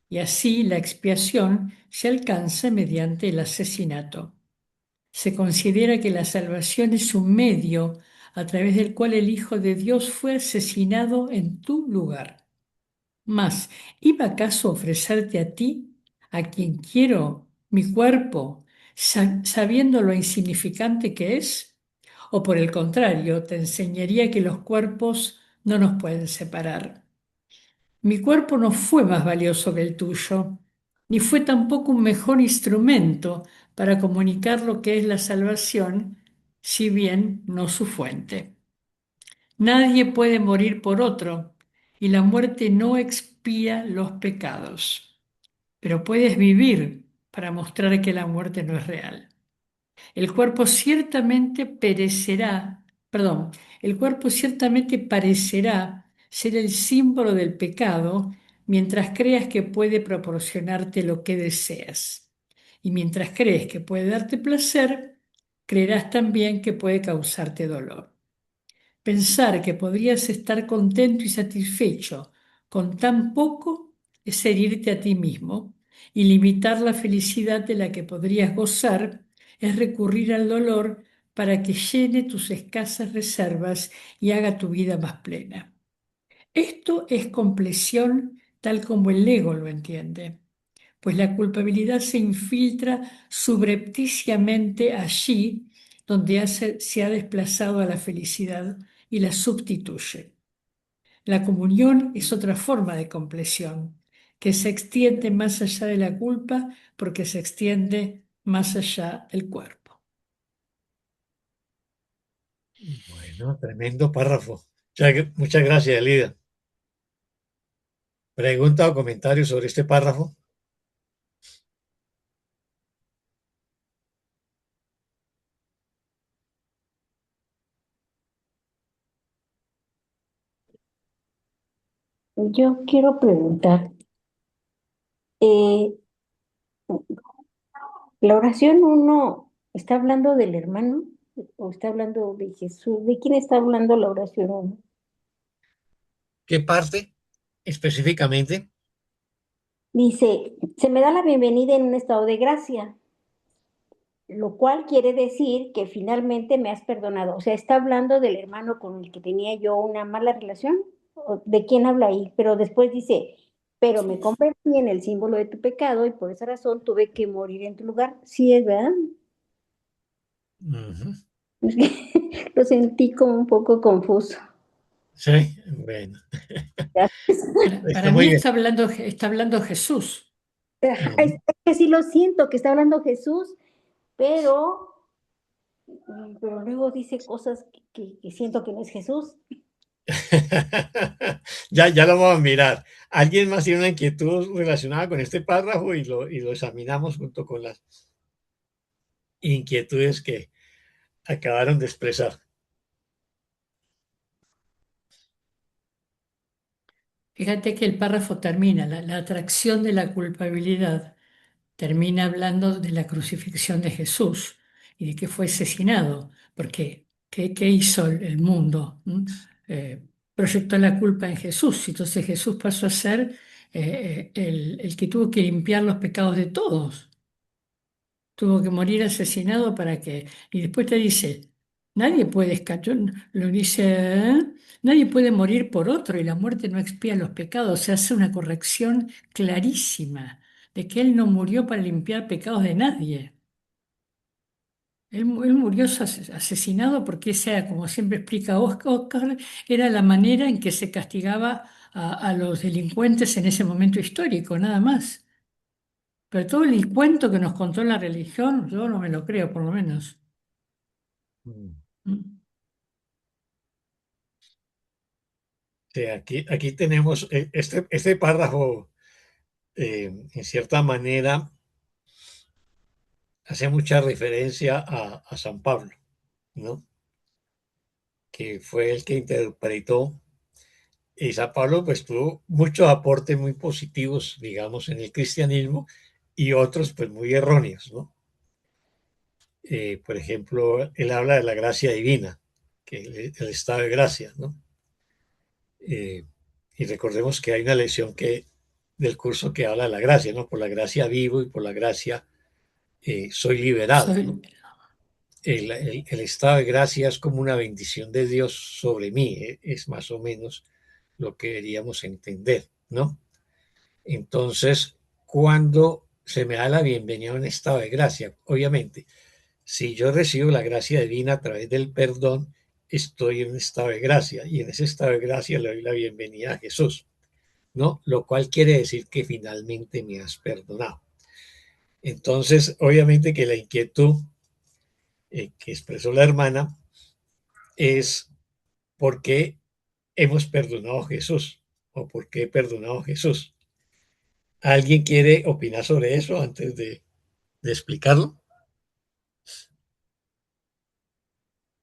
Speaker 2: y así la expiación se alcanza mediante el asesinato. Se considera que la salvación es un medio a través del cual el Hijo de Dios fue asesinado en tu lugar. Mas, ¿iba acaso a ofrecerte a ti, a quien quiero, mi cuerpo, sabiendo lo insignificante que es? ¿O por el contrario, te enseñaría que los cuerpos no nos pueden separar? Mi cuerpo no fue más valioso que el tuyo, ni fue tampoco un mejor instrumento para comunicar lo que es la salvación, si bien no su fuente. Nadie puede morir por otro, y la muerte no expía los pecados, pero puedes vivir para mostrar que la muerte no es real. El cuerpo ciertamente perecerá, perdón, el cuerpo ciertamente parecerá ser el símbolo del pecado mientras creas que puede proporcionarte lo que deseas. Y mientras crees que puede darte placer, creerás también que puede causarte dolor. Pensar que podrías estar contento y satisfecho con tan poco es herirte a ti mismo, y limitar la felicidad de la que podrías gozar es recurrir al dolor para que llene tus escasas reservas y haga tu vida más plena. Esto es compleción tal como el ego lo entiende, pues la culpabilidad se infiltra subrepticiamente allí donde se ha desplazado a la felicidad y la sustituye. La comunión es otra forma de compleción, que se extiende más allá de la culpa porque se extiende más allá del cuerpo.
Speaker 1: Bueno, tremendo párrafo. Muchas gracias, Elida. ¿Pregunta o comentario sobre este párrafo?
Speaker 4: Yo quiero preguntar, eh, ¿la oración uno está hablando del hermano o está hablando de Jesús? ¿De quién está hablando la oración uno?
Speaker 1: ¿Qué parte específicamente?
Speaker 4: Dice, se me da la bienvenida en un estado de gracia, lo cual quiere decir que finalmente me has perdonado. O sea, ¿está hablando del hermano con el que tenía yo una mala relación? ¿O ¿de quién habla ahí? Pero después dice, pero me convertí en el símbolo de tu pecado y por esa razón tuve que morir en tu lugar. Sí, es verdad.
Speaker 1: Ujú.
Speaker 4: Es que lo sentí como un poco confuso.
Speaker 1: Sí, bueno, está
Speaker 2: Para mí
Speaker 1: muy bien.
Speaker 2: está hablando Jesús.
Speaker 4: Ajá,
Speaker 1: Ujú.
Speaker 4: es que sí lo siento, que está hablando Jesús, pero, pero luego dice cosas que siento que no es Jesús.
Speaker 1: Ya lo vamos a mirar. ¿Alguien más tiene una inquietud relacionada con este párrafo y lo examinamos junto con las inquietudes que acabaron de expresar?
Speaker 2: Fíjate que el párrafo termina, la atracción de la culpabilidad termina hablando de la crucifixión de Jesús y de que fue asesinado, porque ¿qué hizo el mundo? Proyectó la culpa en Jesús, entonces Jesús pasó a ser el que tuvo que limpiar los pecados de todos. Tuvo que morir asesinado para que... Y después te dice, nadie puede escapar, lo dice, nadie puede morir por otro y la muerte no expía los pecados. Se hace una corrección clarísima de que Él no murió para limpiar pecados de nadie. Él murió asesinado porque esa, como siempre explica Oscar, era la manera en que se castigaba a los delincuentes en ese momento histórico, nada más. Pero todo el cuento que nos contó la religión, yo no me lo creo, por lo menos. Mm.
Speaker 1: Sí, aquí tenemos este párrafo, en cierta manera, hace mucha referencia a San Pablo, ¿no? Que fue el que interpretó. Y San Pablo pues tuvo muchos aportes muy positivos, digamos, en el cristianismo y otros pues muy erróneos, ¿no? Por ejemplo, él habla de la gracia divina, que el estado de gracia, ¿no? Y recordemos que hay una lección del curso que habla de la gracia, ¿no? Por la gracia vivo y por la gracia soy liberado, ¿no? El estado de gracia es como una bendición de Dios sobre mí, es más o menos lo que deberíamos entender, ¿no? Entonces, cuando se me da la bienvenida a un estado de gracia, obviamente, si yo recibo la gracia divina a través del perdón, estoy en un estado de gracia y en ese estado de gracia le doy la bienvenida a Jesús, ¿no? Lo cual quiere decir que finalmente me has perdonado. Entonces, obviamente que la inquietud que expresó la hermana es por qué hemos perdonado a Jesús o por qué he perdonado a Jesús. ¿Alguien quiere opinar sobre eso antes de explicarlo?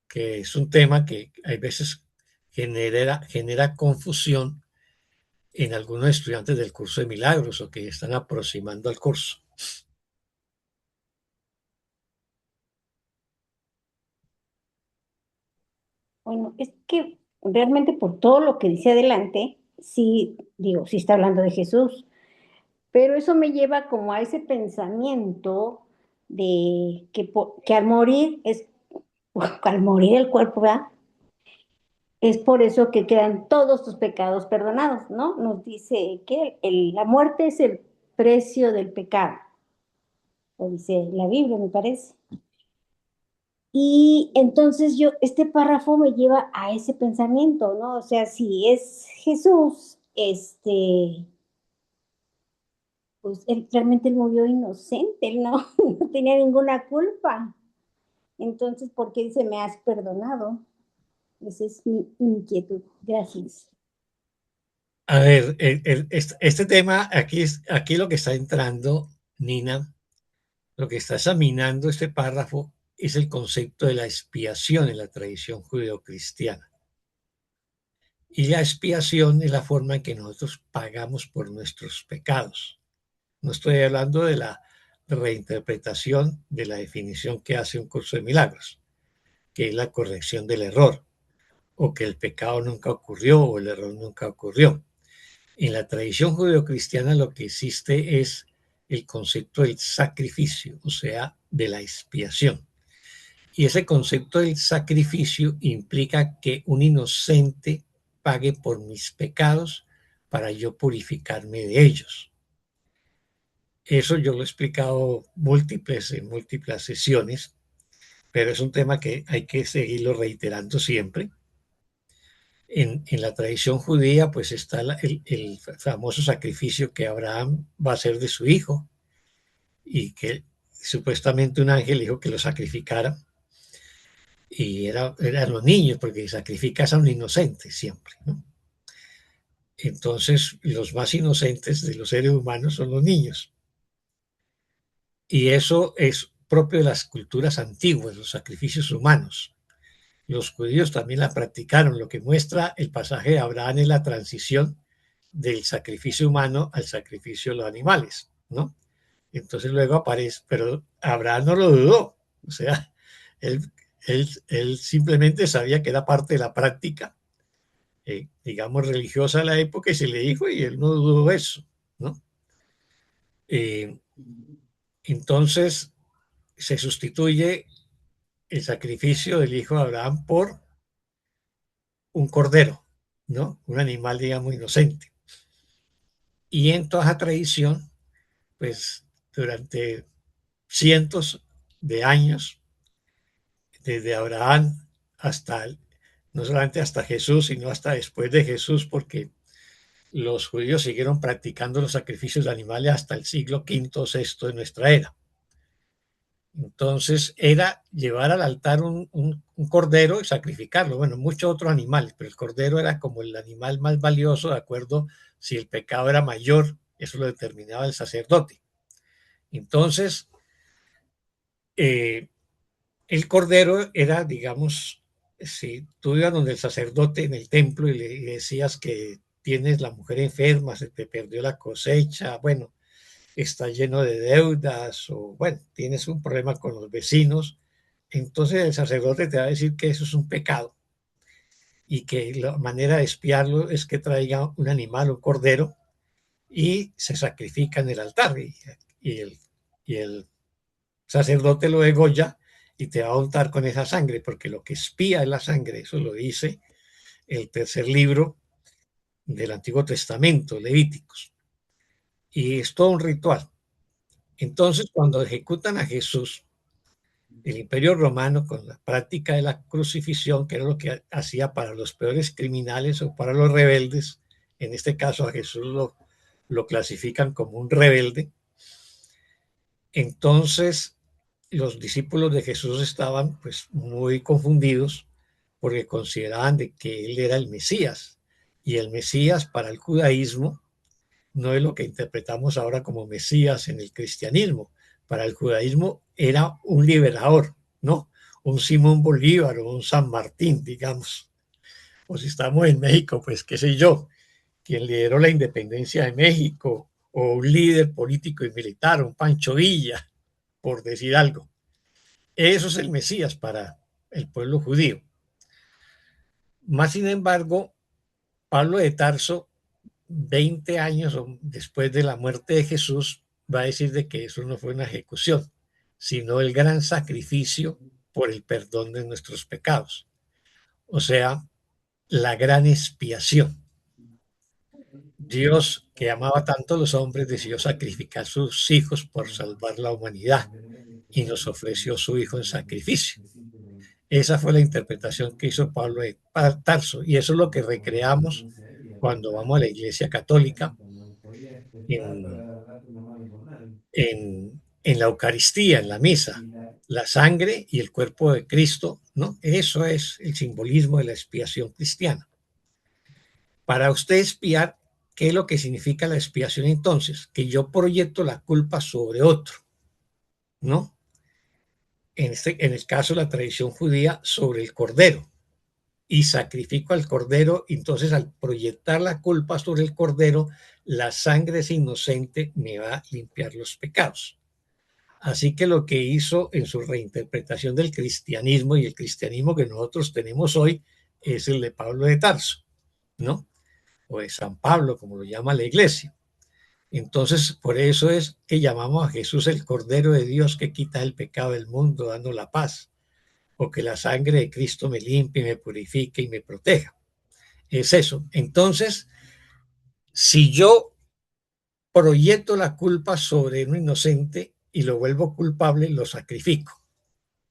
Speaker 1: Que es un tema que hay veces genera confusión en algunos estudiantes del curso de milagros o que están aproximando al curso.
Speaker 4: Bueno, es que realmente por todo lo que dice adelante, sí, digo, sí está hablando de Jesús, pero eso me lleva como a ese pensamiento de que al morir al morir el cuerpo, ¿verdad? Es por eso que quedan todos tus pecados perdonados, ¿no? Nos dice que la muerte es el precio del pecado, lo dice la Biblia, me parece. Y entonces este párrafo me lleva a ese pensamiento, ¿no? O sea, si es Jesús, pues realmente él murió inocente, él no, no tenía ninguna culpa. Entonces, ¿por qué dice, me has perdonado? Esa es mi inquietud. Gracias.
Speaker 1: A ver, este tema, aquí lo que está entrando, Nina, lo que está examinando este párrafo es el concepto de la expiación en la tradición judeocristiana. Y la expiación es la forma en que nosotros pagamos por nuestros pecados. No estoy hablando de la reinterpretación de la definición que hace un curso de milagros, que es la corrección del error, o que el pecado nunca ocurrió o el error nunca ocurrió. En la tradición judeocristiana lo que existe es el concepto del sacrificio, o sea, de la expiación. Y ese concepto del sacrificio implica que un inocente pague por mis pecados para yo purificarme de ellos. Eso yo lo he explicado en múltiples sesiones, pero es un tema que hay que seguirlo reiterando siempre. En la tradición judía, pues está el famoso sacrificio que Abraham va a hacer de su hijo y que supuestamente un ángel dijo que lo sacrificara. Y eran los niños, porque sacrificas a un inocente siempre, ¿no? Entonces, los más inocentes de los seres humanos son los niños. Y eso es propio de las culturas antiguas, los sacrificios humanos. Los judíos también la practicaron. Lo que muestra el pasaje de Abraham es la transición del sacrificio humano al sacrificio de los animales, ¿no? Entonces luego aparece, pero Abraham no lo dudó. O sea, él simplemente sabía que era parte de la práctica, digamos, religiosa de la época y se le dijo y él no dudó eso, ¿no? Entonces se sustituye el sacrificio del hijo de Abraham por un cordero, ¿no? Un animal, digamos, inocente. Y en toda esa tradición, pues durante cientos de años, desde Abraham hasta, no solamente hasta Jesús, sino hasta después de Jesús, porque los judíos siguieron practicando los sacrificios de animales hasta el siglo V o VI de nuestra era. Entonces era llevar al altar un cordero y sacrificarlo. Bueno, muchos otros animales, pero el cordero era como el animal más valioso, de acuerdo si el pecado era mayor, eso lo determinaba el sacerdote. Entonces, el cordero era, digamos, si tú ibas donde el sacerdote en el templo y le decías que tienes la mujer enferma, se te perdió la cosecha, bueno, está lleno de deudas o bueno, tienes un problema con los vecinos, entonces el sacerdote te va a decir que eso es un pecado y que la manera de expiarlo es que traiga un animal, un cordero, y se sacrifica en el altar. Y el sacerdote lo degolla y te va a untar con esa sangre, porque lo que expía es la sangre. Eso lo dice el tercer libro del Antiguo Testamento, Levíticos. Y es todo un ritual. Entonces, cuando ejecutan a Jesús, el Imperio Romano, con la práctica de la crucifixión, que era lo que hacía para los peores criminales o para los rebeldes, en este caso a Jesús lo clasifican como un rebelde. Entonces, los discípulos de Jesús estaban pues muy confundidos porque consideraban de que él era el Mesías, y el Mesías para el judaísmo no es lo que interpretamos ahora como Mesías en el cristianismo. Para el judaísmo era un liberador, ¿no? Un Simón Bolívar o un San Martín, digamos. O si estamos en México, pues qué sé yo, quien lideró la independencia de México, o un líder político y militar, un Pancho Villa, por decir algo. Eso es el Mesías para el pueblo judío. Más sin embargo, Pablo de Tarso, 20 años después de la muerte de Jesús, va a decir de que eso no fue una ejecución, sino el gran sacrificio por el perdón de nuestros pecados. O sea, la gran expiación. Dios, que amaba tanto a los hombres, decidió sacrificar sus hijos por salvar la humanidad y nos ofreció su hijo en sacrificio. Esa fue la interpretación que hizo Pablo de Tarso, y eso es lo que recreamos cuando vamos a la Iglesia Católica en la Eucaristía, en la misa, la sangre y el cuerpo de Cristo, ¿no? Eso es el simbolismo de la expiación cristiana. Para usted expiar, ¿qué es lo que significa la expiación entonces? Que yo proyecto la culpa sobre otro, ¿no? En el caso de la tradición judía, sobre el cordero, y sacrifico al cordero. Entonces, al proyectar la culpa sobre el cordero, la sangre es inocente, me va a limpiar los pecados. Así que lo que hizo en su reinterpretación del cristianismo, y el cristianismo que nosotros tenemos hoy es el de Pablo de Tarso, ¿no? O de San Pablo, como lo llama la iglesia. Entonces, por eso es que llamamos a Jesús el Cordero de Dios que quita el pecado del mundo, dando la paz, o que la sangre de Cristo me limpie, me purifique y me proteja. Es eso. Entonces, si yo proyecto la culpa sobre un inocente y lo vuelvo culpable, lo sacrifico.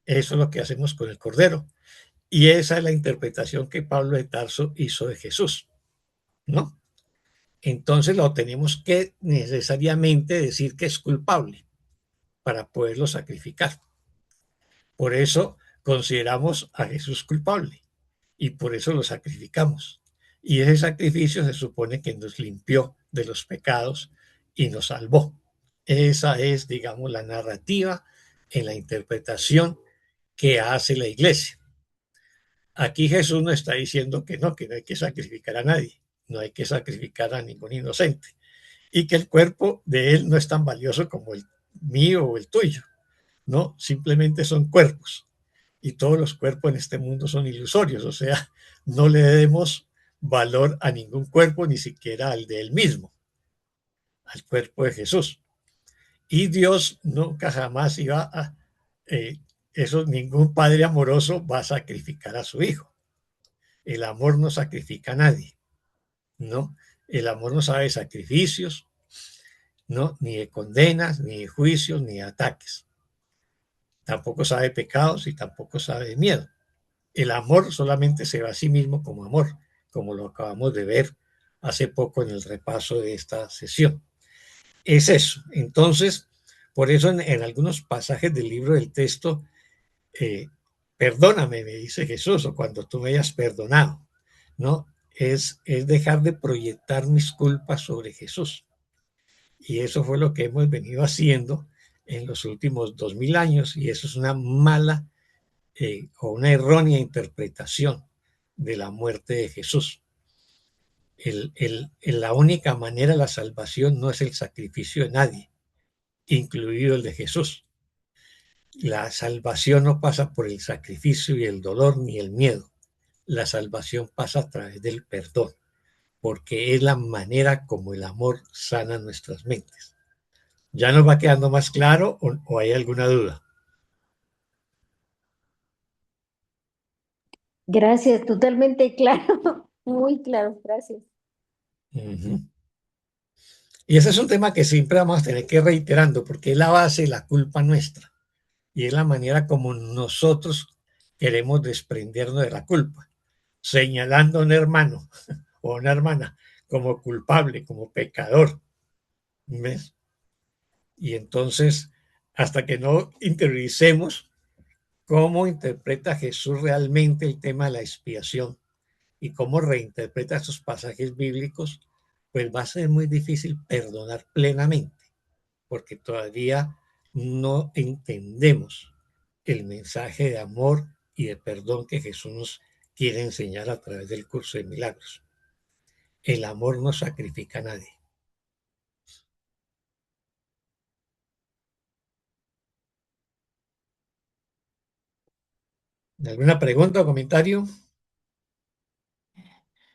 Speaker 1: Eso es lo que hacemos con el Cordero. Y esa es la interpretación que Pablo de Tarso hizo de Jesús, ¿no? Entonces lo tenemos que necesariamente decir que es culpable para poderlo sacrificar. Por eso consideramos a Jesús culpable y por eso lo sacrificamos. Y ese sacrificio se supone que nos limpió de los pecados y nos salvó. Esa es, digamos, la narrativa en la interpretación que hace la iglesia. Aquí Jesús nos está diciendo que no hay que sacrificar a nadie, no hay que sacrificar a ningún inocente, y que el cuerpo de él no es tan valioso como el mío o el tuyo, ¿no? Simplemente son cuerpos, y todos los cuerpos en este mundo son ilusorios, o sea, no le demos valor a ningún cuerpo, ni siquiera al de él mismo, al cuerpo de Jesús. Y Dios nunca jamás iba a, ningún padre amoroso va a sacrificar a su hijo. El amor no sacrifica a nadie, ¿no? El amor no sabe de sacrificios, ¿no? Ni de condenas, ni de juicios, ni de ataques. Tampoco sabe de pecados y tampoco sabe de miedo. El amor solamente se ve a sí mismo como amor, como lo acabamos de ver hace poco en el repaso de esta sesión. Es eso. Entonces, por eso en algunos pasajes del libro del texto, perdóname, me dice Jesús, o cuando tú me hayas perdonado, ¿no? Es dejar de proyectar mis culpas sobre Jesús. Y eso fue lo que hemos venido haciendo en los últimos 2000 años, y eso es una mala o una errónea interpretación de la muerte de Jesús. La única manera de la salvación no es el sacrificio de nadie, incluido el de Jesús. La salvación no pasa por el sacrificio y el dolor ni el miedo. La salvación pasa a través del perdón, porque es la manera como el amor sana nuestras mentes. ¿Ya nos va quedando más claro o hay alguna duda?
Speaker 4: Gracias, totalmente claro, muy claro, gracias.
Speaker 1: Uh-huh. Y ese es un tema que siempre vamos a tener que ir reiterando, porque es la base de la culpa nuestra y es la manera como nosotros queremos desprendernos de la culpa, señalando a un hermano o a una hermana como culpable, como pecador. ¿Ves? Y entonces, hasta que no interioricemos cómo interpreta Jesús realmente el tema de la expiación y cómo reinterpreta estos pasajes bíblicos, pues va a ser muy difícil perdonar plenamente, porque todavía no entendemos el mensaje de amor y de perdón que Jesús nos quiere enseñar a través del curso de milagros. El amor no sacrifica a nadie. ¿Alguna pregunta o comentario?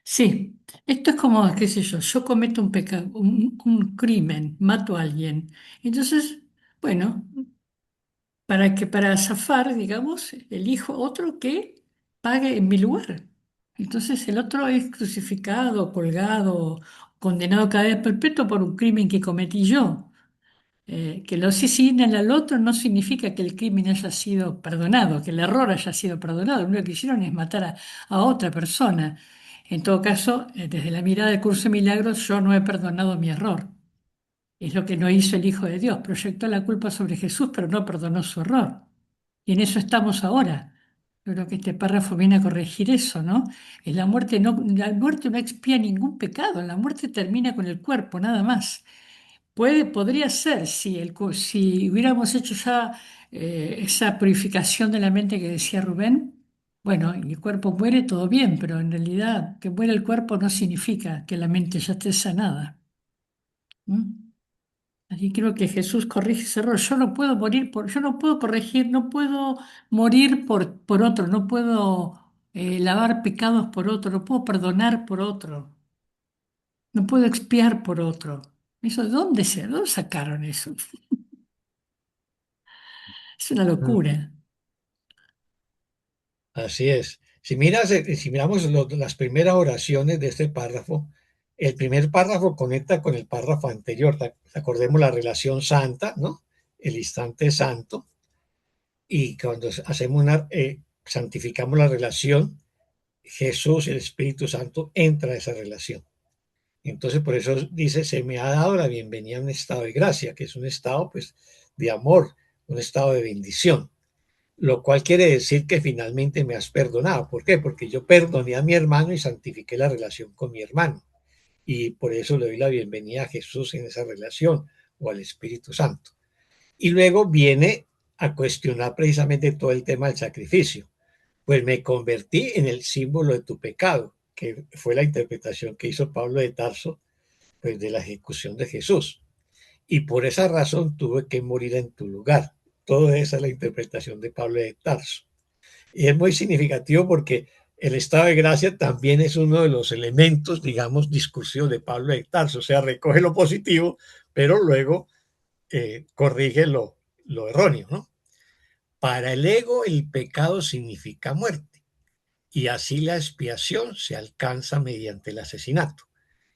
Speaker 2: Sí, esto es como, qué sé yo cometo un pecado, un crimen, mato a alguien. Entonces, bueno, para zafar, digamos, elijo otro que pague en mi lugar. Entonces el otro es crucificado, colgado, condenado a cadena perpetua por un crimen que cometí yo. Que lo asesinen al otro no significa que el crimen haya sido perdonado, que el error haya sido perdonado. Lo único que hicieron es matar a otra persona. En todo caso, desde la mirada del curso de milagros, yo no he perdonado mi error. Es lo que no hizo el Hijo de Dios. Proyectó la culpa sobre Jesús, pero no perdonó su error. Y en eso estamos ahora. Yo creo que este párrafo viene a corregir eso, ¿no? La muerte no expía ningún pecado. La muerte termina con el cuerpo, nada más. Podría ser si hubiéramos hecho ya esa purificación de la mente que decía Rubén, bueno, y el cuerpo muere, todo bien, pero en realidad que muere el cuerpo no significa que la mente ya esté sanada. ¿Mm? Así creo que Jesús corrige ese error. Yo no puedo corregir, no puedo morir por otro, no puedo lavar pecados por otro, no puedo perdonar por otro, no puedo expiar por otro. Eso, ¿de dónde sacaron eso? Es una locura.
Speaker 1: Así es. Si miramos las primeras oraciones de este párrafo, el primer párrafo conecta con el párrafo anterior. Recordemos la relación santa, ¿no? El instante santo. Y cuando santificamos la relación, Jesús, el Espíritu Santo, entra a esa relación. Entonces, por eso dice, se me ha dado la bienvenida a un estado de gracia, que es un estado, pues, de amor, un estado de bendición. Lo cual quiere decir que finalmente me has perdonado. ¿Por qué? Porque yo perdoné a mi hermano y santifiqué la relación con mi hermano. Y por eso le doy la bienvenida a Jesús en esa relación o al Espíritu Santo. Y luego viene a cuestionar precisamente todo el tema del sacrificio. Pues me convertí en el símbolo de tu pecado, que fue la interpretación que hizo Pablo de Tarso, pues de la ejecución de Jesús. Y por esa razón tuve que morir en tu lugar. Toda esa es la interpretación de Pablo de Tarso. Y es muy significativo porque el estado de gracia también es uno de los elementos, digamos, discursivos de Pablo de Tarso. O sea, recoge lo positivo, pero luego corrige lo erróneo, ¿no? Para el ego, el pecado significa muerte. Y así la expiación se alcanza mediante el asesinato,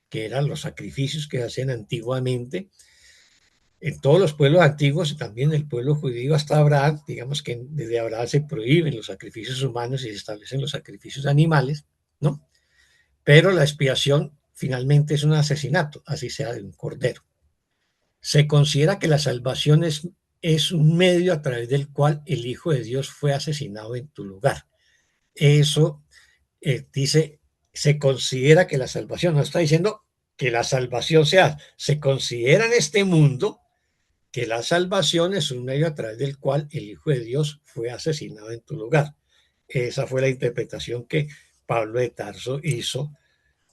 Speaker 1: que eran los sacrificios que hacían antiguamente en todos los pueblos antiguos y también el pueblo judío hasta Abraham. Digamos que desde Abraham se prohíben los sacrificios humanos y se establecen los sacrificios animales, ¿no? Pero la expiación finalmente es un asesinato, así sea de un cordero. Se considera que la salvación es un medio a través del cual el Hijo de Dios fue asesinado en tu lugar. Eso dice, se considera que la salvación, no está diciendo que la salvación sea, se considera en este mundo que la salvación es un medio a través del cual el Hijo de Dios fue asesinado en tu lugar. Esa fue la interpretación que Pablo de Tarso hizo,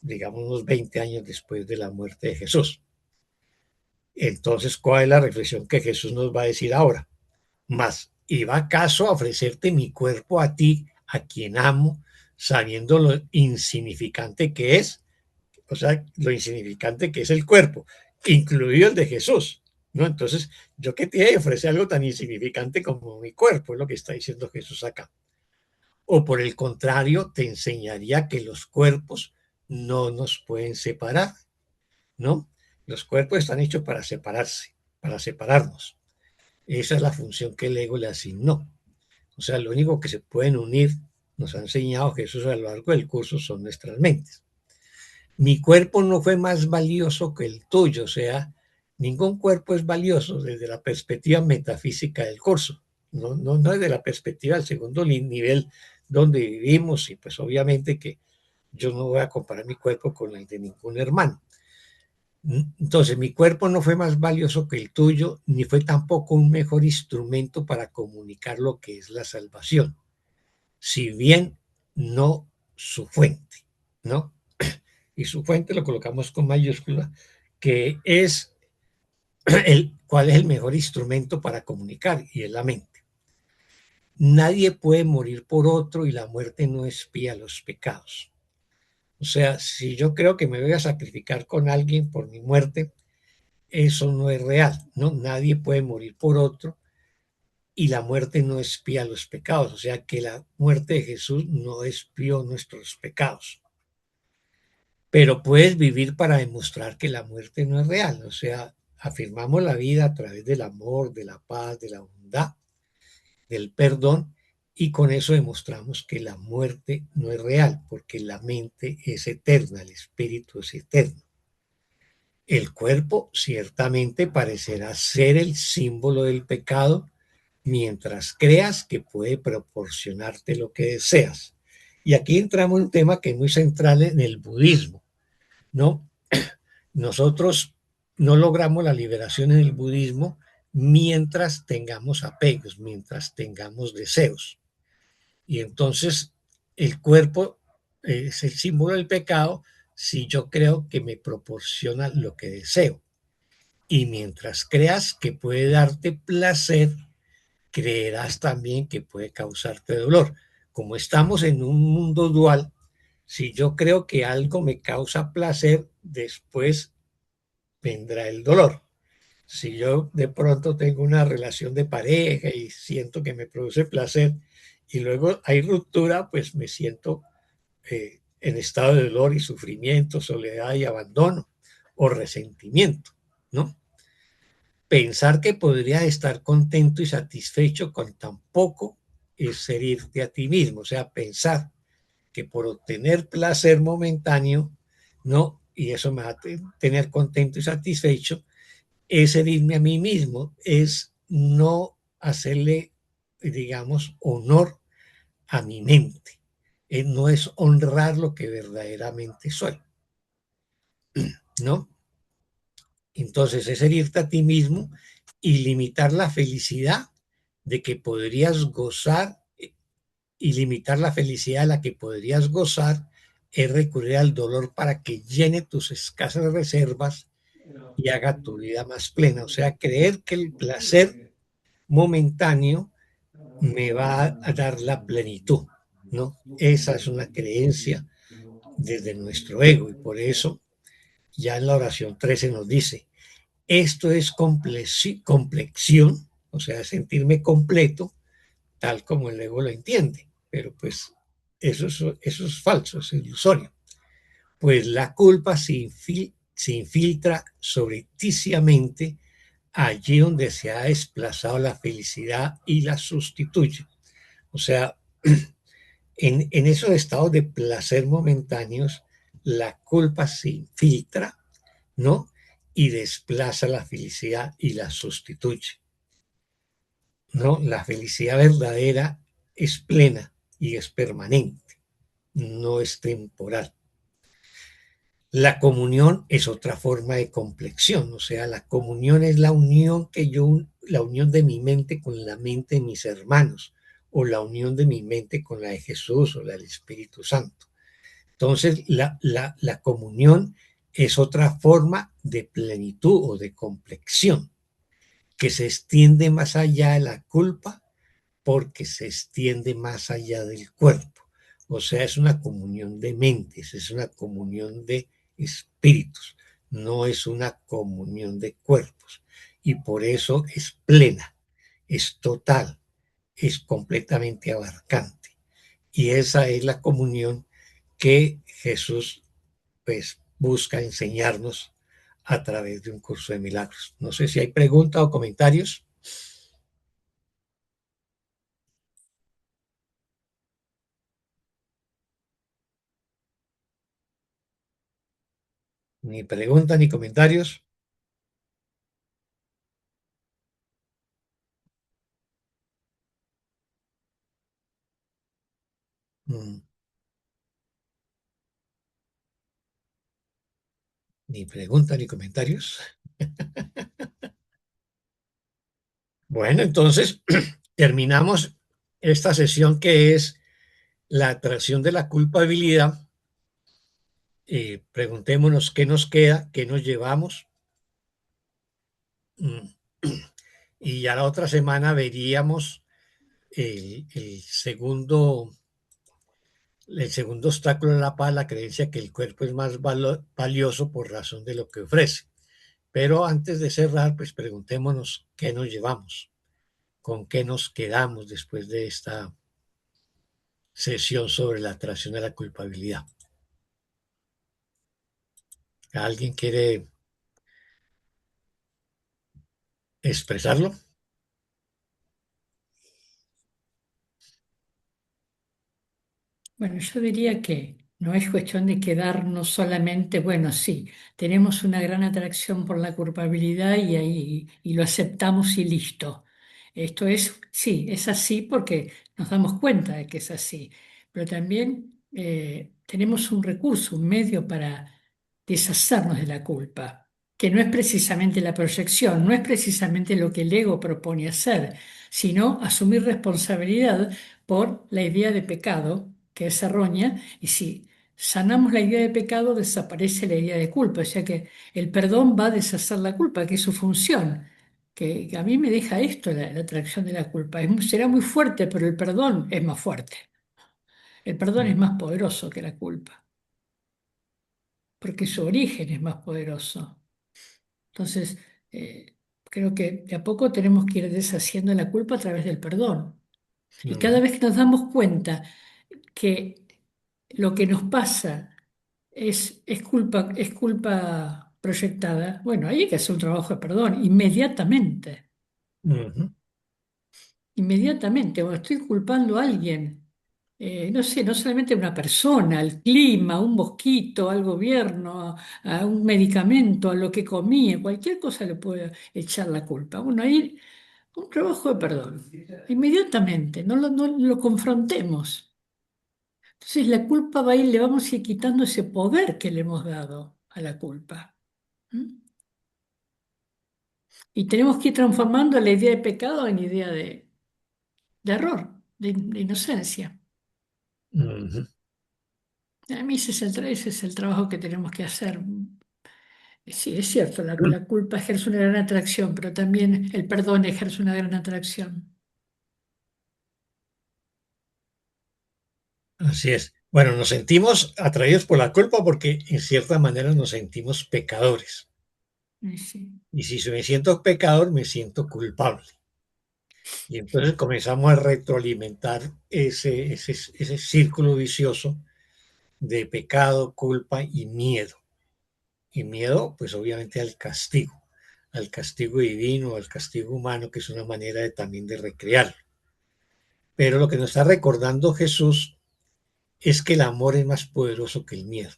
Speaker 1: digamos, unos 20 años después de la muerte de Jesús. Entonces, ¿cuál es la reflexión que Jesús nos va a decir ahora? Más ¿Y va acaso a ofrecerte mi cuerpo a ti, a quien amo, sabiendo lo insignificante que es? O sea, lo insignificante que es el cuerpo, incluido el de Jesús, ¿no? Entonces, ¿yo qué te voy a ofrecer algo tan insignificante como mi cuerpo? Es lo que está diciendo Jesús acá. O por el contrario, te enseñaría que los cuerpos no nos pueden separar, ¿no? Los cuerpos están hechos para separarse, para separarnos. Esa es la función que el ego le asignó. O sea, lo único que se pueden unir, nos ha enseñado Jesús a lo largo del curso, son nuestras mentes. Mi cuerpo no fue más valioso que el tuyo, o sea, ningún cuerpo es valioso desde la perspectiva metafísica del curso, no desde la perspectiva del segundo nivel donde vivimos, y pues obviamente que yo no voy a comparar mi cuerpo con el de ningún hermano. Entonces, mi cuerpo no fue más valioso que el tuyo, ni fue tampoco un mejor instrumento para comunicar lo que es la salvación, si bien no su fuente, ¿no? Y su fuente lo colocamos con mayúscula, que es cuál es el mejor instrumento para comunicar, y es la mente. Nadie puede morir por otro y la muerte no expía los pecados. O sea, si yo creo que me voy a sacrificar con alguien por mi muerte, eso no es real, ¿no? Nadie puede morir por otro y la muerte no expía los pecados. O sea, que la muerte de Jesús no expió nuestros pecados. Pero puedes vivir para demostrar que la muerte no es real. O sea, afirmamos la vida a través del amor, de la paz, de la bondad, del perdón, y con eso demostramos que la muerte no es real, porque la mente es eterna, el espíritu es eterno. El cuerpo ciertamente parecerá ser el símbolo del pecado, mientras creas que puede proporcionarte lo que deseas. Y aquí entramos en un tema que es muy central en el budismo, ¿no? Nosotros no logramos la liberación en el budismo mientras tengamos apegos, mientras tengamos deseos. Y entonces el cuerpo es el símbolo del pecado si yo creo que me proporciona lo que deseo. Y mientras creas que puede darte placer, creerás también que puede causarte dolor. Como estamos en un mundo dual, si yo creo que algo me causa placer, después vendrá el dolor. Si yo de pronto tengo una relación de pareja y siento que me produce placer y luego hay ruptura, pues me siento en estado de dolor y sufrimiento, soledad y abandono o resentimiento, ¿no? Pensar que podrías estar contento y satisfecho con tan poco es herirte a ti mismo. O sea, pensar que por obtener placer momentáneo, ¿no? Y eso me va a tener contento y satisfecho, es herirme a mí mismo, es no hacerle, digamos, honor a mi mente. No es honrar lo que verdaderamente soy, ¿no? Entonces es herirte a ti mismo y limitar la felicidad de que podrías gozar, y limitar la felicidad a la que podrías gozar es recurrir al dolor para que llene tus escasas reservas y haga tu vida más plena. O sea, creer que el placer momentáneo me va a dar la plenitud, ¿no? Esa es una creencia desde nuestro ego, y por eso ya en la oración 13 nos dice, esto es complexión, o sea, sentirme completo, tal como el ego lo entiende, pero pues eso es falso, es ilusorio. Pues la culpa se infiltra subrepticiamente allí donde se ha desplazado la felicidad y la sustituye. O sea, en esos estados de placer momentáneos, la culpa se infiltra, ¿no? Y desplaza la felicidad y la sustituye, ¿no? La felicidad verdadera es plena y es permanente, no es temporal. La comunión es otra forma de complexión, o sea, la comunión es la unión la unión de mi mente con la mente de mis hermanos, o la unión de mi mente con la de Jesús o la del Espíritu Santo. Entonces, la comunión es otra forma de plenitud o de complexión que se extiende más allá de la culpa porque se extiende más allá del cuerpo. O sea, es una comunión de mentes, es una comunión de espíritus, no es una comunión de cuerpos. Y por eso es plena, es total, es completamente abarcante. Y esa es la comunión que Jesús pues busca enseñarnos a través de un curso de milagros. No sé si hay preguntas o comentarios. Ni preguntas ni comentarios. Ni preguntas ni comentarios. Bueno, entonces terminamos esta sesión que es la atracción de la culpabilidad. Preguntémonos qué nos queda, qué nos llevamos. Y ya la otra semana veríamos el segundo obstáculo de la paz, la creencia que el cuerpo es más valioso por razón de lo que ofrece. Pero antes de cerrar, pues preguntémonos qué nos llevamos, con qué nos quedamos después de esta sesión sobre la atracción de la culpabilidad. ¿Alguien quiere expresarlo?
Speaker 2: Bueno, yo diría que no es cuestión de quedarnos solamente, bueno, sí, tenemos una gran atracción por la culpabilidad y ahí y lo aceptamos y listo. Esto es, sí, es así porque nos damos cuenta de que es así, pero también tenemos un recurso, un medio para deshacernos de la culpa, que no es precisamente la proyección, no es precisamente lo que el ego propone hacer, sino asumir responsabilidad por la idea de pecado que es errónea, y si sanamos la idea de pecado, desaparece la idea de culpa, o sea que el perdón va a deshacer la culpa, que es su función, que a mí me deja esto, la atracción de la culpa. Será muy fuerte, pero el perdón es más fuerte. El perdón es más poderoso que la culpa, porque su origen es más poderoso. Entonces, creo que de a poco tenemos que ir deshaciendo la culpa a través del perdón. Y cada vez que nos damos cuenta que lo que nos pasa es culpa proyectada, bueno, ahí hay que hacer un trabajo de perdón inmediatamente, inmediatamente. O estoy culpando a alguien, no sé, no solamente a una persona, al clima, a un mosquito, al gobierno, a un medicamento, a lo que comí, a cualquier cosa le puedo echar la culpa. Bueno, ahí un trabajo de perdón, inmediatamente, no lo confrontemos. Entonces la culpa va a ir, le vamos a ir quitando ese poder que le hemos dado a la culpa. ¿Mm? Y tenemos que ir transformando la idea de pecado en idea de error, de inocencia. A mí ese es el trabajo que tenemos que hacer. Sí, es cierto, la culpa ejerce una gran atracción, pero también el perdón ejerce una gran atracción.
Speaker 1: Así es. Bueno, nos sentimos atraídos por la culpa porque en cierta manera nos sentimos pecadores.
Speaker 2: Sí.
Speaker 1: Y si me siento pecador, me siento culpable. Y entonces comenzamos a retroalimentar ese círculo vicioso de pecado, culpa y miedo. Y miedo, pues obviamente al castigo divino, al castigo humano, que es una manera también de recrearlo. Pero lo que nos está recordando Jesús es que el amor es más poderoso que el miedo,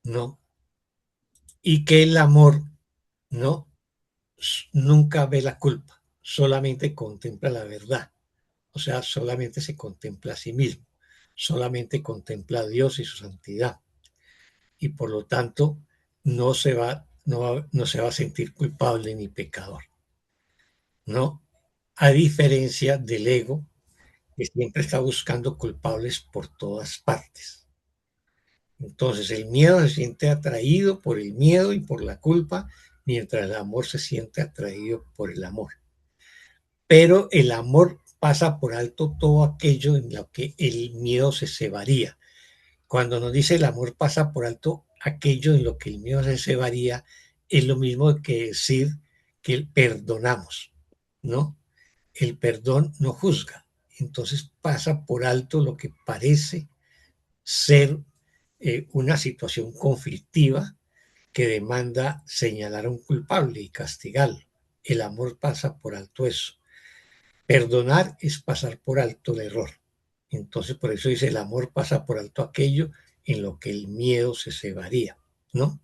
Speaker 1: ¿no? Y que el amor no nunca ve la culpa, solamente contempla la verdad. O sea, solamente se contempla a sí mismo, solamente contempla a Dios y su santidad. Y por lo tanto, no se va a sentir culpable ni pecador, ¿no? A diferencia del ego, que siempre está buscando culpables por todas partes. Entonces, el miedo se siente atraído por el miedo y por la culpa, mientras el amor se siente atraído por el amor. Pero el amor pasa por alto todo aquello en lo que el miedo se cebaría. Cuando nos dice el amor pasa por alto aquello en lo que el miedo se cebaría, es lo mismo que decir que perdonamos, ¿no? El perdón no juzga, entonces pasa por alto lo que parece ser una situación conflictiva que demanda señalar a un culpable y castigarlo. El amor pasa por alto eso. Perdonar es pasar por alto el error. Entonces, por eso dice, el amor pasa por alto aquello en lo que el miedo se cebaría, ¿no?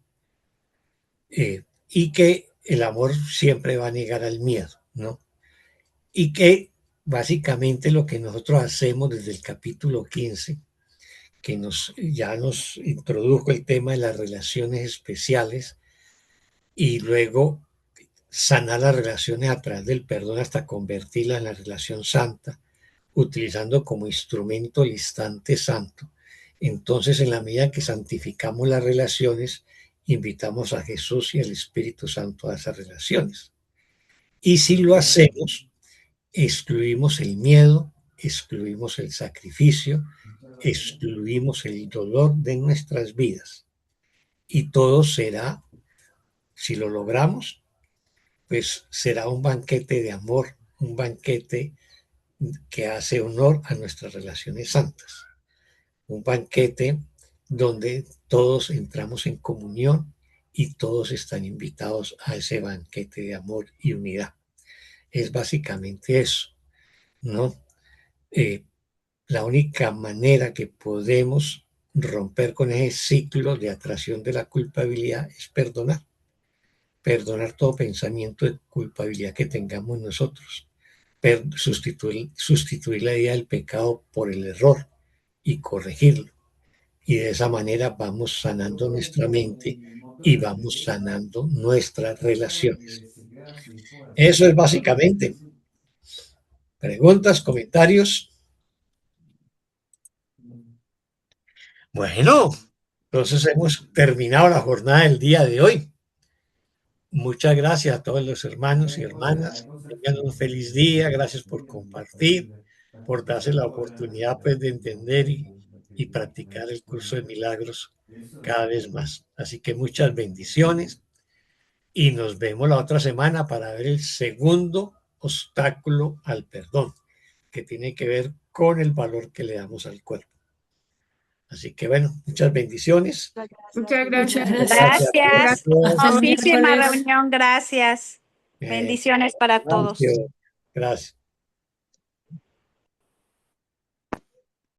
Speaker 1: Y que el amor siempre va a negar al miedo, ¿no? Y que básicamente lo que nosotros hacemos desde el capítulo 15, que ya nos introdujo el tema de las relaciones especiales y luego sanar las relaciones a través del perdón hasta convertirlas en la relación santa, utilizando como instrumento el instante santo. Entonces, en la medida que santificamos las relaciones, invitamos a Jesús y al Espíritu Santo a esas relaciones. Y si lo hacemos, excluimos el miedo, excluimos el sacrificio, excluimos el dolor de nuestras vidas. Y todo será, si lo logramos, pues será un banquete de amor, un banquete que hace honor a nuestras relaciones santas. Un banquete donde todos entramos en comunión y todos están invitados a ese banquete de amor y unidad. Es básicamente eso, ¿no? La única manera que podemos romper con ese ciclo de atracción de la culpabilidad es perdonar. Perdonar todo pensamiento de culpabilidad que tengamos nosotros. Sustituir la idea del pecado por el error y corregirlo. Y de esa manera vamos sanando nuestra mente y vamos sanando nuestras relaciones. Eso es básicamente. ¿Preguntas, comentarios? Bueno, entonces hemos terminado la jornada del día de hoy. Muchas gracias a todos los hermanos y hermanas. Tengan un feliz día. Gracias por compartir, por darse la oportunidad pues, de entender y practicar el curso de milagros cada vez más. Así que muchas bendiciones y nos vemos la otra semana para ver el segundo obstáculo al perdón, que tiene que ver con el valor que le damos al cuerpo. Así que bueno, muchas bendiciones.
Speaker 6: Muchas
Speaker 2: Muchas
Speaker 6: gracias.
Speaker 8: Gracias.
Speaker 2: Hasta el
Speaker 8: Hermosísima
Speaker 2: miércoles.
Speaker 8: reunión. Gracias. Bendiciones para todos.
Speaker 1: Gracias.